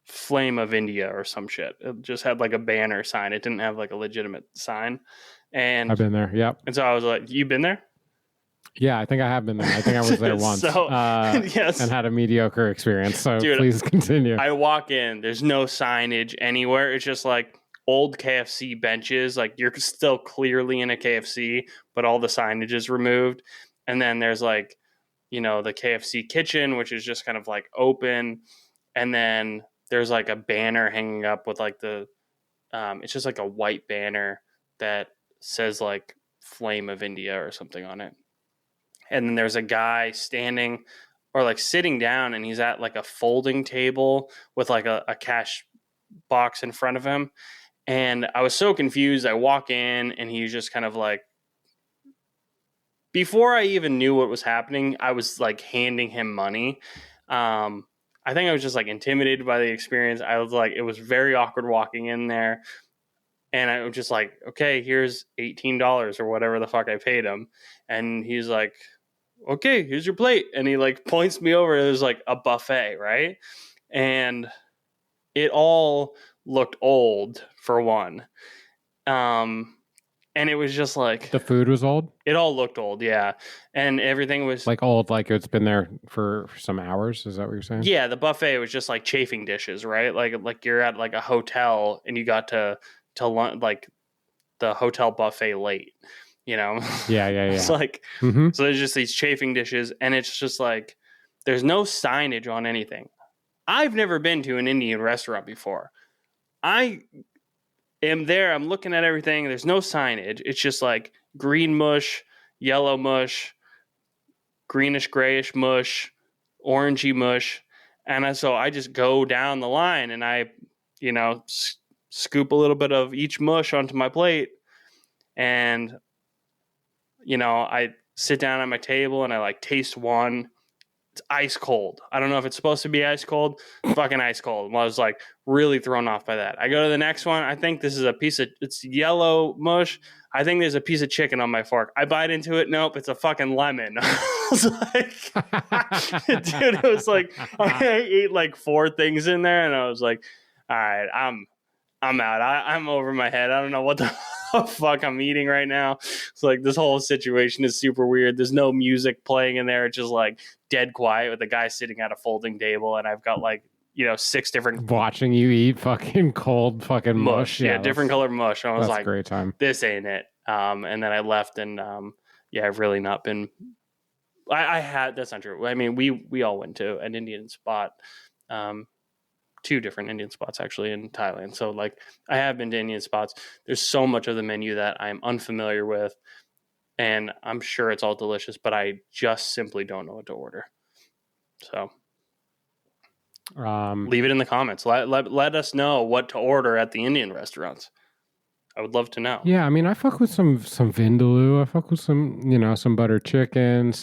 Flame of India or some shit. It just had like a banner sign. It didn't have like a legitimate sign. And been there. Yep. And so I was like, "You been there?" Yeah, I think I have been there. I think I was there once. So, yes. And had a mediocre experience. So Dude, please continue. I walk in, there's no signage anywhere. It's just like old KFC benches. Like you're still clearly in a KFC, but all the signage is removed. And then there's like, the KFC kitchen, which is just kind of like open. And then there's like a banner hanging up with like it's just like a white banner that says like Flame of India or something on it. And then there's a guy standing or like sitting down, and he's at like a folding table with like a cash box in front of him. And I was so confused. I walk in and he's just kind of like, before I even knew what was happening, I was like handing him money. I think I was just like intimidated by the experience. I was like, it was very awkward walking in there. And I was just like, okay, here's $18 or whatever the fuck I paid him. And he's like, okay, here's your plate. And he like points me over. There's like a buffet, right? And it all looked old for one. And it was just like... The food was old? It all looked old, yeah. And everything was... Like old, like it's been there for some hours? Is that what you're saying? Yeah, the buffet was just like chafing dishes, right? Like you're at like a hotel and you got to like the hotel buffet late, Yeah. It's like, so there's just these chafing dishes, and it's just like, there's no signage on anything. I've never been to an Indian restaurant before. I am there, I'm looking at everything, there's no signage. It's just like green mush, yellow mush, greenish grayish mush, orangey mush. And so I just go down the line and I, scoop a little bit of each mush onto my plate. And, I sit down at my table and I like taste one. It's ice cold. I don't know if it's supposed to be ice cold. Fucking ice cold. Well, I was like really thrown off by that. I go to the next one. I think this is it's yellow mush. I think there's a piece of chicken on my fork. I bite into it. Nope, it's a fucking lemon. I was like, dude, it was like, I ate like 4 things in there and I was like, all right, I'm out. I'm over my head. I don't know what the fuck I'm eating right now. It's like this whole situation is super weird. There's no music playing in there. It's just like dead quiet with a guy sitting at a folding table, and I've got like 6 different watching you eat fucking cold fucking mush. Yeah, different colored mush. And I was like, great time. This ain't it. And then I left, and I've really not been. I had that's not true. I mean, we all went to an Indian spot. 2 different Indian spots actually in Thailand. So like I have been to Indian spots. There's so much of the menu that I'm unfamiliar with, and I'm sure it's all delicious, but I just simply don't know what to order. So leave it in the comments. Let us know what to order at the Indian restaurants. I would love to know. Yeah, I mean, I fuck with some vindaloo. I fuck with some, some butter chicken,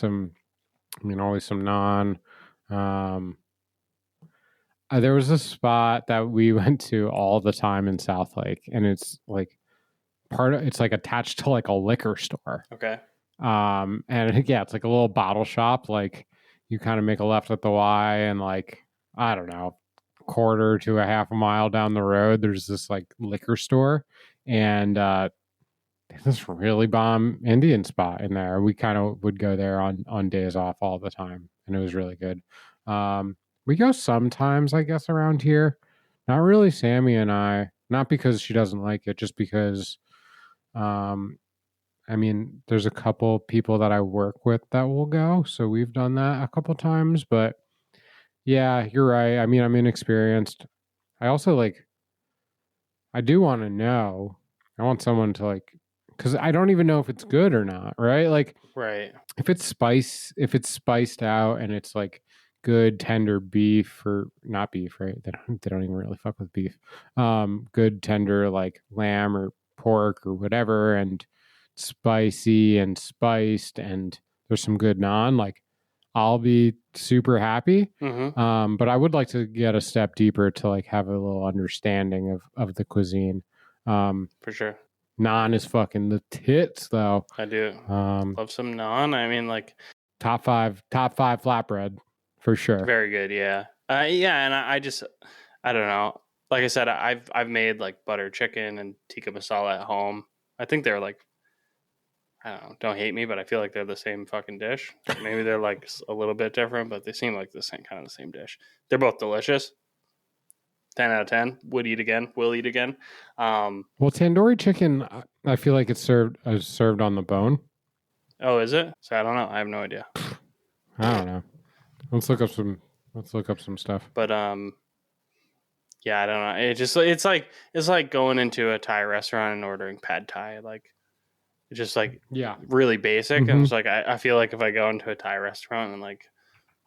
always some naan. There was a spot that we went to all the time in South Lake, and it's like it's like attached to like a liquor store. Okay. And it's like a little bottle shop. Like you kind of make a left at the Y, and like, I don't know, quarter to a half a mile down the road, there's this like liquor store, and this really bomb Indian spot in there. We kind of would go there on days off all the time, and it was really good. We go sometimes, I guess, around here. Not really Sammy and I. Not because she doesn't like it, just because, there's a couple people that I work with that will go. So we've done that a couple times. But yeah, you're right. I mean, I'm inexperienced. I also I do want to know. I want someone to because I don't even know if it's good or not, right? Like, right. If it's spiced out and it's like good tender beef, or not beef, right? They don't even really fuck with beef. Good tender like lamb or pork or whatever, and spicy and spiced, and there's some good naan. Like, I'll be super happy. Mm-hmm. But I would like to get a step deeper to like have a little understanding of the cuisine. For sure. Naan is fucking the tits, though. I do. Love some naan. I mean, like top five flatbread for sure. Very good. Yeah. And I don't know. Like I said, I've made like butter chicken and tikka masala at home. I think they're like I don't know. Don't hate me, but I feel like they're the same fucking dish. Maybe they're like a little bit different, but they seem like the same kind of the same dish. They're both delicious. 10 out of 10. Would eat again. Will eat again. Well, tandoori chicken, I feel like it's served on the bone. Oh, is it? So I don't know. I have no idea. I don't know. Let's look up some stuff. But yeah, I don't know. It's like going into a Thai restaurant and ordering pad Thai. Like it's just like really basic. Mm-hmm. And it's like I feel like if I go into a Thai restaurant and like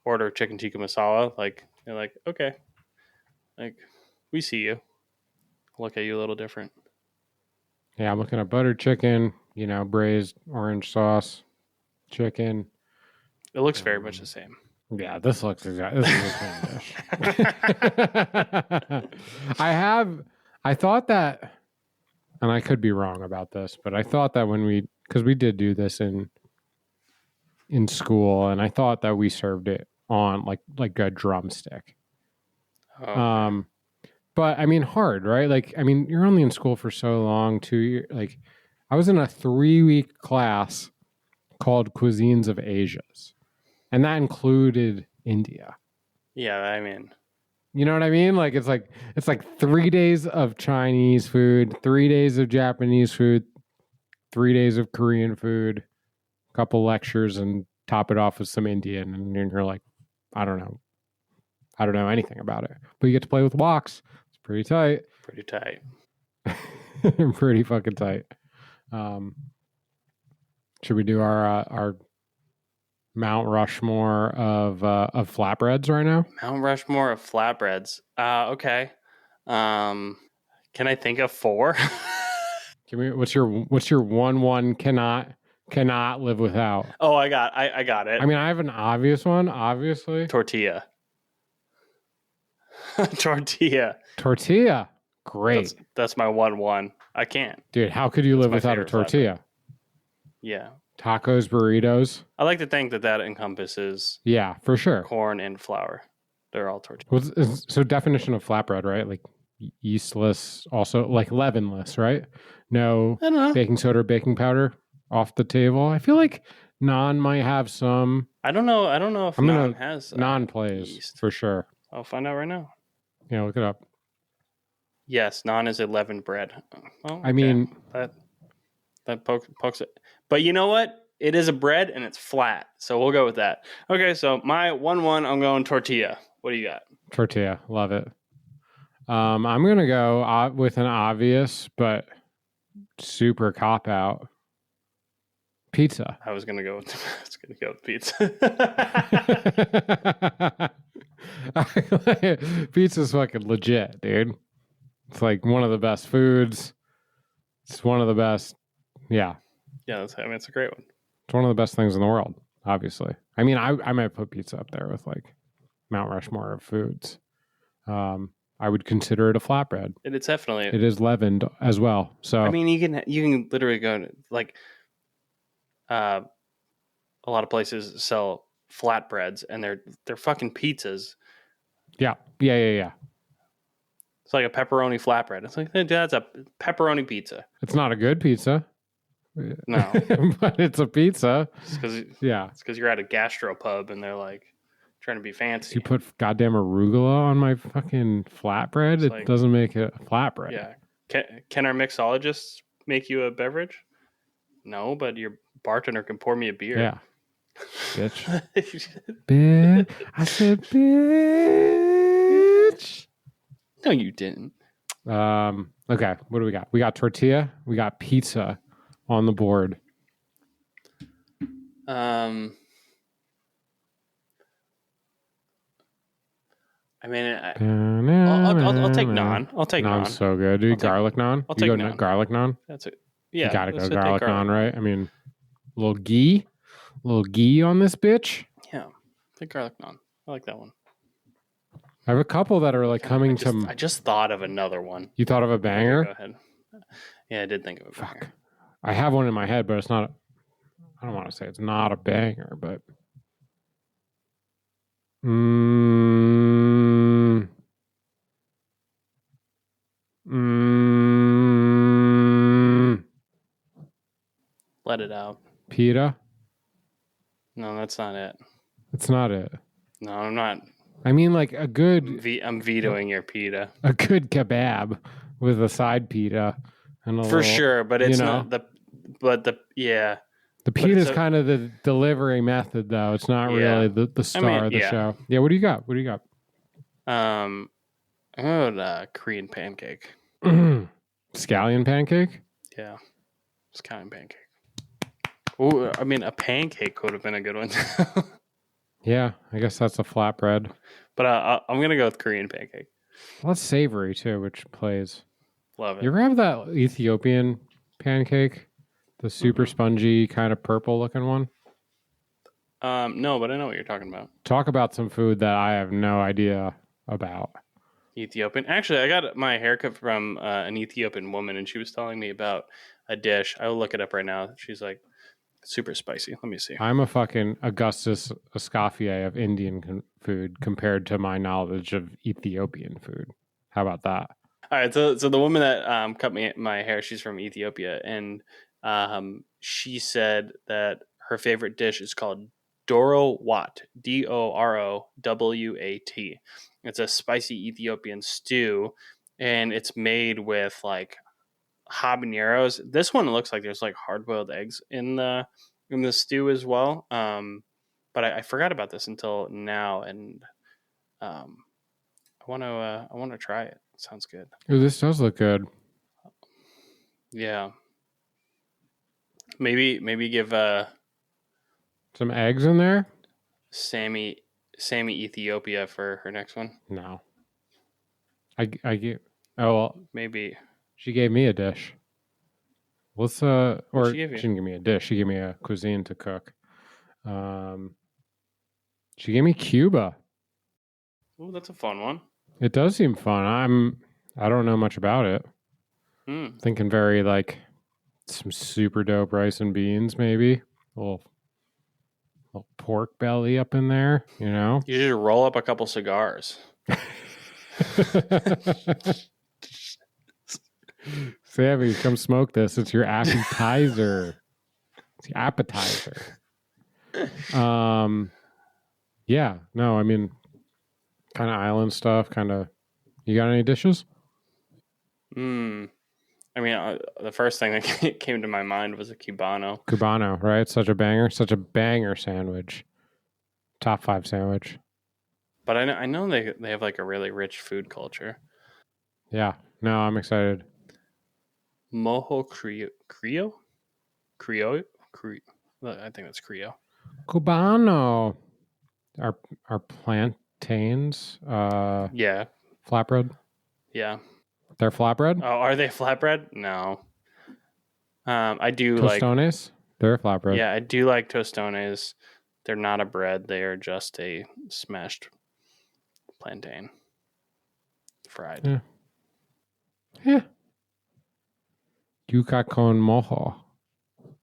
order chicken tikka masala, like they're like, okay, like we see you. Look at you a little different. Yeah, I'm looking at buttered chicken, braised orange sauce, chicken. It looks very much the same. Yeah, this is the same dish. I thought that, and I could be wrong about this, but I thought that because we did do this in school, and I thought that we served it on like a drumstick. Oh. But I mean, hard, right? Like, I mean, you're only in school for so long, 2 years. Like, I was in a 3-week class called Cuisines of Asia's. And that included India. Yeah, I mean, you know what I mean? Like it's like 3 days of Chinese food, 3 days of Japanese food, 3 days of Korean food, a couple lectures, and top it off with some Indian. And you're like, I don't know anything about it. But you get to play with woks. It's pretty tight. Pretty tight. Pretty fucking tight. Should we do our Mount Rushmore of flatbreads right now? Mount Rushmore of flatbreads. Okay. Can I think of 4? What's your one cannot live without? Oh, I got it. I mean, I have an obvious one, obviously. Tortilla. Tortilla. Great. That's my 1-1. I can't. Dude, how could you live without a tortilla? Flatbread. Yeah. Tacos, burritos. I like to think that encompasses for sure. corn and flour. They're all tortillas. So definition of flatbread, right? Like yeastless, also like leavenless, right? No baking soda or baking powder off the table. I feel like naan might have some. I don't know if naan has naan plays yeast. For sure. I'll find out right now. Yeah, look it up. Yes, naan is a leavened bread. Oh, okay. I mean that pokes it. But you know what? It is a bread and it's flat. So we'll go with that. Okay, so my 1-1, I'm going tortilla. What do you got? Tortilla. Love it. I'm going to go with an obvious but super cop-out. Pizza. I was going to go with pizza. Pizza's fucking legit, dude. It's like one of the best foods. It's one of the best. Yeah. Yeah, it's a great one. It's one of the best things in the world, obviously. I mean, I might put pizza up there with like Mount Rushmore of foods. I would consider it a flatbread. It's definitely. It is leavened as well. So I mean, you can literally go to like a lot of places sell flatbreads and they're fucking pizzas. Yeah. It's like a pepperoni flatbread. It's like, hey, that's a pepperoni pizza. It's not a good pizza. No. But it's a pizza. It's because you're at a gastropub and they're like trying to be fancy. So you put goddamn arugula on my fucking flatbread? It doesn't make it a flatbread. Yeah. Can our mixologists make you a beverage? No, but your bartender can pour me a beer. Yeah. Bitch. Bitch. I said bitch. No, you didn't. Okay, what do we got? We got tortilla. We got pizza on the board. I mean, I'll take naan. I'll take naan. Naan's so good, dude. Garlic naan. I'll take naan. Garlic naan. That's it. Yeah, you gotta go garlic naan, right? I mean, a little ghee on this bitch. Yeah, take garlic naan. I like that one. I have a couple that are like coming to. I just thought of another one. You thought of a banger? Okay, go ahead. Yeah, I did think of a banger. Fuck. I have one in my head, but it's not. I don't want to say it's not a banger, but. let it out. Pita? No, that's not it. It's not it. No, I'm not. I mean, like a good... I'm vetoing your pita. A good kebab with a side pita. And For sure, but it's not the... But yeah. The pita is kind of the delivery method, though. It's not really the star of the show. Yeah, what do you got? I'm going to Korean pancake. Scallion pancake? Yeah. Scallion pancake. Ooh, I mean, a pancake would have been a good one. Yeah, I guess that's a flatbread. But I'm going to go with Korean pancake. Well, that's savory, too, which plays. Love it. You ever have that Ethiopian pancake? The super spongy, kind of purple-looking one? No, but I know what you're talking about. Talk about some food that I have no idea about. Ethiopian. Actually, I got my haircut from an Ethiopian woman, and she was telling me about a dish. I will look it up right now. She's like, super spicy. Let me see. I'm a fucking Augustus Escoffier of Indian food compared to my knowledge of Ethiopian food. How about that? All right. So the woman that cut my hair, she's from Ethiopia, and she said that her favorite dish is called Doro Wat, Dorowat. It's a spicy Ethiopian stew, and it's made with like habaneros. This one looks like there's like hard-boiled eggs in the stew as well. But I forgot about this until now, and I want to try it. It sounds good. Ooh, this does look good. Yeah. Maybe give some eggs in there. Sammy Ethiopia for her next one. No. I get. Oh well. Maybe she gave me a dish. What's or she didn't give me a dish. She gave me a cuisine to cook. She gave me Cuba. Oh, that's a fun one. It does seem fun. I don't know much about it. Thinking very like some super dope rice and beans, maybe a little pork belly up in there. You know, you should roll up a couple cigars. Sammy, come smoke this. It's your appetizer. It's your appetizer. Yeah. No, I mean, kind of island stuff. Kind of. You got any dishes? I mean, the first thing that came to my mind was a Cubano. Cubano, right? Such a banger sandwich. Top 5 sandwich. But I know they have like a really rich food culture. Yeah. No, I'm excited. Mojo Creo? I think that's Creo. Cubano. Are plantains? Yeah. Flatbread? Yeah. They're flatbread? Oh, are they flatbread? No. I do Tostones? They're flatbread. Yeah, I do like tostones. They're not a bread. They are just a smashed plantain. Fried. Yeah. Yuca con mojo.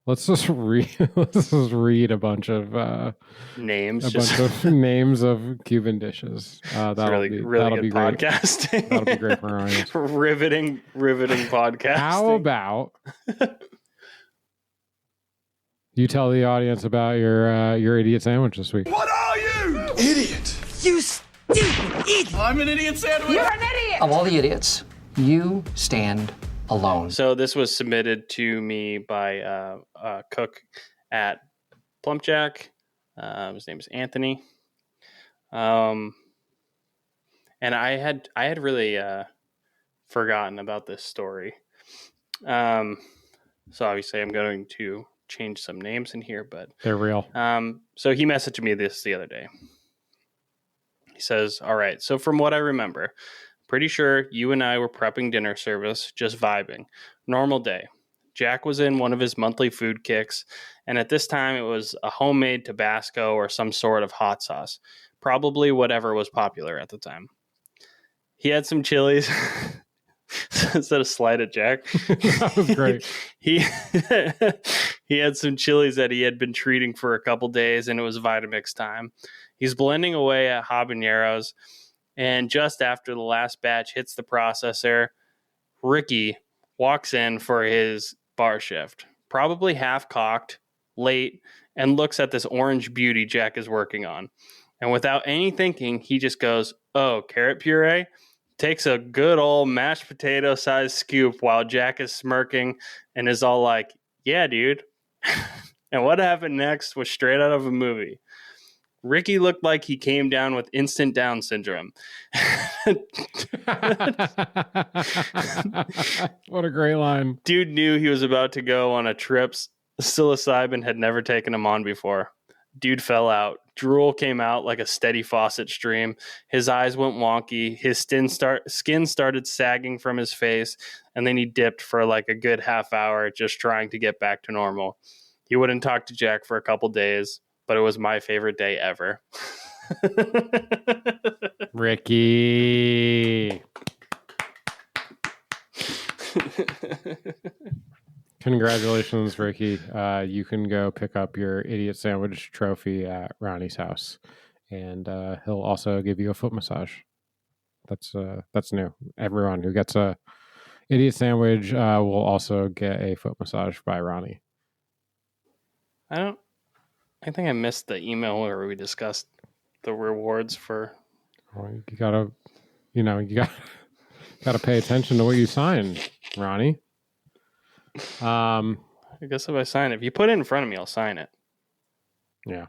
Let's just read a bunch of names. Bunch of names of Cuban dishes. That'll be good great. Podcasting. That'll be great for our audience. riveting podcasting. How about you tell the audience about your idiot sandwich this week? What are you? Idiot. You stupid idiot. I'm an idiot sandwich. You're an idiot. Of all the idiots, you stand alone. So this was submitted to me by a cook at Plumpjack. His name is Anthony. And I had really forgotten about this story. So obviously I'm going to change some names in here, but they're real. So he messaged me this the other day. He says, "All right, so from what I remember, pretty sure you and I were prepping dinner service, just vibing. Normal day. Jack was in one of his monthly food kicks, and at this time it was a homemade Tabasco or some sort of hot sauce. Probably whatever was popular at the time. He had some chilies." Instead of slide at Jack. That was great. He had some chilies that he had been treating for a couple days, and it was Vitamix time. He's blending away at habaneros, and just after the last batch hits the processor, Ricky walks in for his bar shift. probably half cocked, late, and looks at this orange beauty Jack is working on. And without any thinking, he just goes, "Oh, carrot puree?" Takes a good old mashed potato sized scoop while Jack is smirking and is all like, "Yeah, dude." And what happened next was straight out of a movie. Ricky looked like he came down with instant Down syndrome. What a great line. Dude knew he was about to go on a trip psilocybin had never taken him on before. Dude fell out. Drool came out like a steady faucet stream. His eyes went wonky. His skin started sagging from his face, and then he dipped for like a good half hour just trying to get back to normal. He wouldn't talk to Jack for a couple days, but it was my favorite day ever. Ricky. Congratulations, Ricky. You can go pick up your idiot sandwich trophy at Ronnie's house, and he'll also give you a foot massage. That's new. Everyone who gets a idiot sandwich will also get a foot massage by Ronnie. I think I missed the email where we discussed the rewards for. Well, you gotta pay attention to what you sign, Ronnie. I guess if I sign it, if you put it in front of me, I'll sign it. Yeah.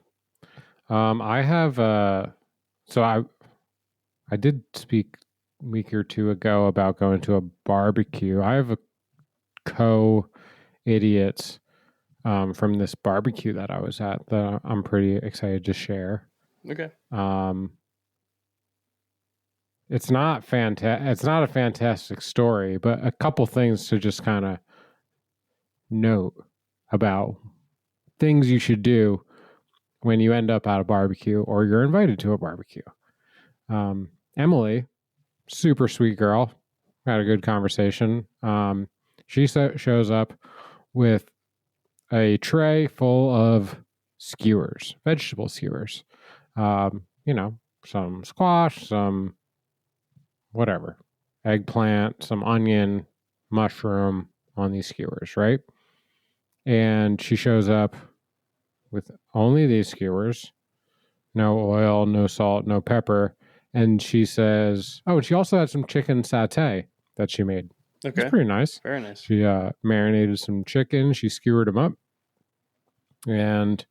I have so I did speak a week or two ago about going to a barbecue. I have a co-idiot from this barbecue that I was at that I'm pretty excited to share. Okay. It's not a fantastic story, but a couple things to just kind of note about things you should do when you end up at a barbecue or you're invited to a barbecue. Emily, super sweet girl, had a good conversation. She shows up with a tray full of skewers, vegetable skewers. Some squash, some whatever, eggplant, some onion, mushroom on these skewers, right? And she shows up with only these skewers, no oil, no salt, no pepper. And she says, oh, and she also had some chicken satay that she made. Okay. It's pretty nice. Very nice. She marinated some chicken. She skewered them up. And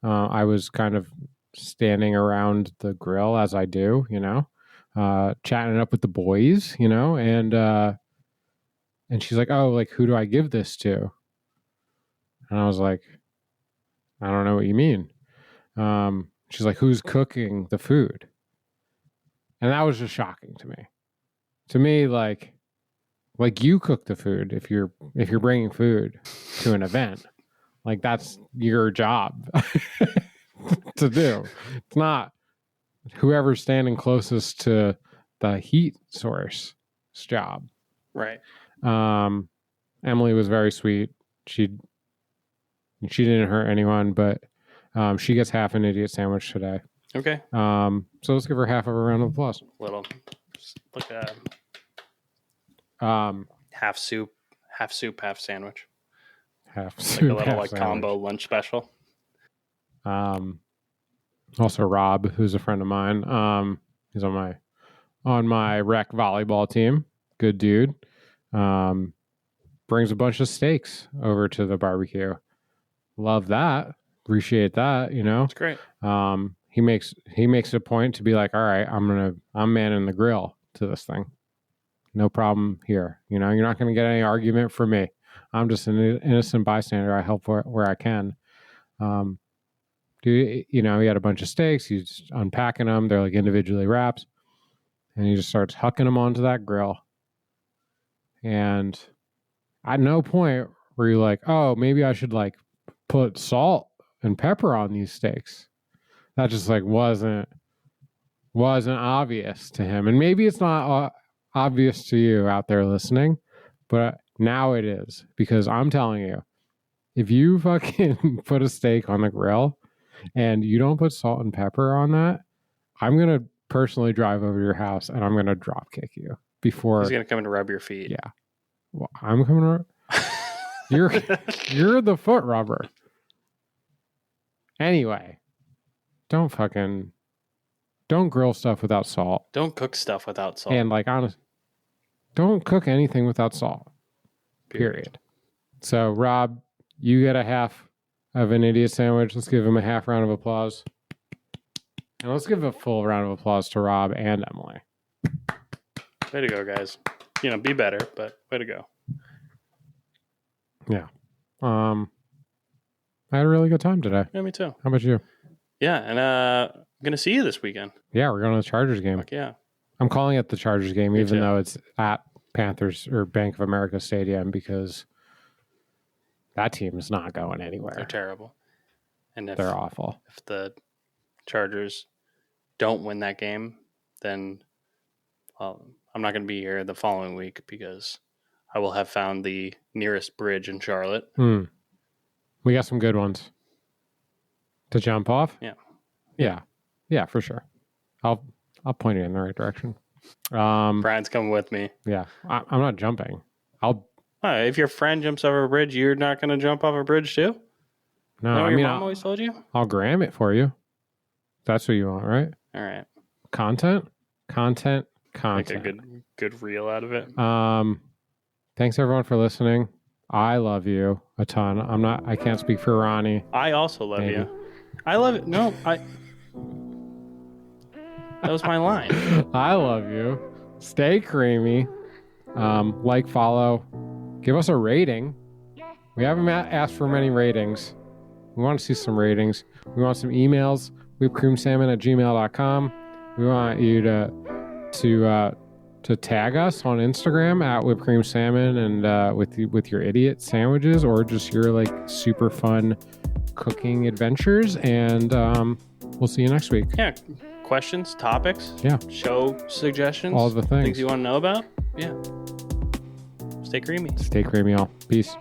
I was kind of standing around the grill as I do, chatting it up with the boys, and she's like, oh, like, who do I give this to? And I was like, I don't know what you mean. She's like, who's cooking the food? And that was just shocking to me. To me, like you cook the food if you're bringing food to an event, like that's your job to do. It's not whoever's standing closest to the heat source's job. Right. Emily was very sweet. She didn't hurt anyone, but she gets half an idiot sandwich today. Okay. So let's give her half of a round of applause. Little, look at half soup, half sandwich. Half Like soup, a little half like sandwich. combo lunch special. Also Rob, who's a friend of mine. He's on my rec volleyball team. Good dude. Brings a bunch of steaks over to the barbecue. Love that. Appreciate that. It's great. He makes it a point to be like, all right, I'm manning the grill to this thing. No problem here. You're not going to get any argument from me. I'm just an innocent bystander. I help where I can. He had a bunch of steaks. He's unpacking them. They're like individually wrapped. And he just starts hucking them onto that grill. And at no point were you like, oh, maybe I should like put salt and pepper on these steaks. That just like wasn't obvious to him. And maybe it's not obvious to you out there listening, but now it is, because I'm telling you, if you fucking put a steak on the grill and you don't put salt and pepper on that, I'm going to personally drive over to your house and I'm going to drop kick you before. He's going to come and rub your feet. Yeah. Well, I'm coming around. You're the foot rubber. Anyway, don't grill stuff without salt. Don't cook stuff without salt. And don't cook anything without salt. Period. So, Rob, you get a half of an idiot sandwich. Let's give him a half round of applause. And let's give a full round of applause to Rob and Emily. Way to go, guys. Be better, but way to go. Yeah. I had a really good time today. Yeah, me too. How about you? Yeah, and I'm going to see you this weekend. Yeah, we're going to the Chargers game. Fuck yeah. I'm calling it the Chargers game, Me even too. though it's at Panthers or Bank of America Stadium, because that team is not going anywhere. They're terrible. And if They're awful. If the Chargers don't win that game, then I'm not going to be here the following week because I will have found the nearest bridge in Charlotte. We got some good ones to jump off. Yeah, for sure. I'll point you in the right direction. Brian's coming with me. Yeah, I'm not jumping. If your friend jumps over a bridge, you're not going to jump off a bridge too? No, Is that what I your mean, mom always told you? I'll gram it for you. That's what you want, right? All right. Content. Make a good reel out of it. Thanks everyone for listening. I love you a ton. I can't speak for Ronnie. I also love you. I love it. No, that was my line. I love you. Stay creamy. Follow. Give us a rating. We haven't asked for many ratings. We want to see some ratings. We want some emails. whipcreamsalmon@gmail.com. We want you to tag us on Instagram at whipcreamsalmon and with your idiot sandwiches or just your super fun cooking adventures. And we'll see you next week. Yeah. Questions, topics, show suggestions, all the things you want to know about. Yeah. Stay creamy. Stay creamy, all. Peace.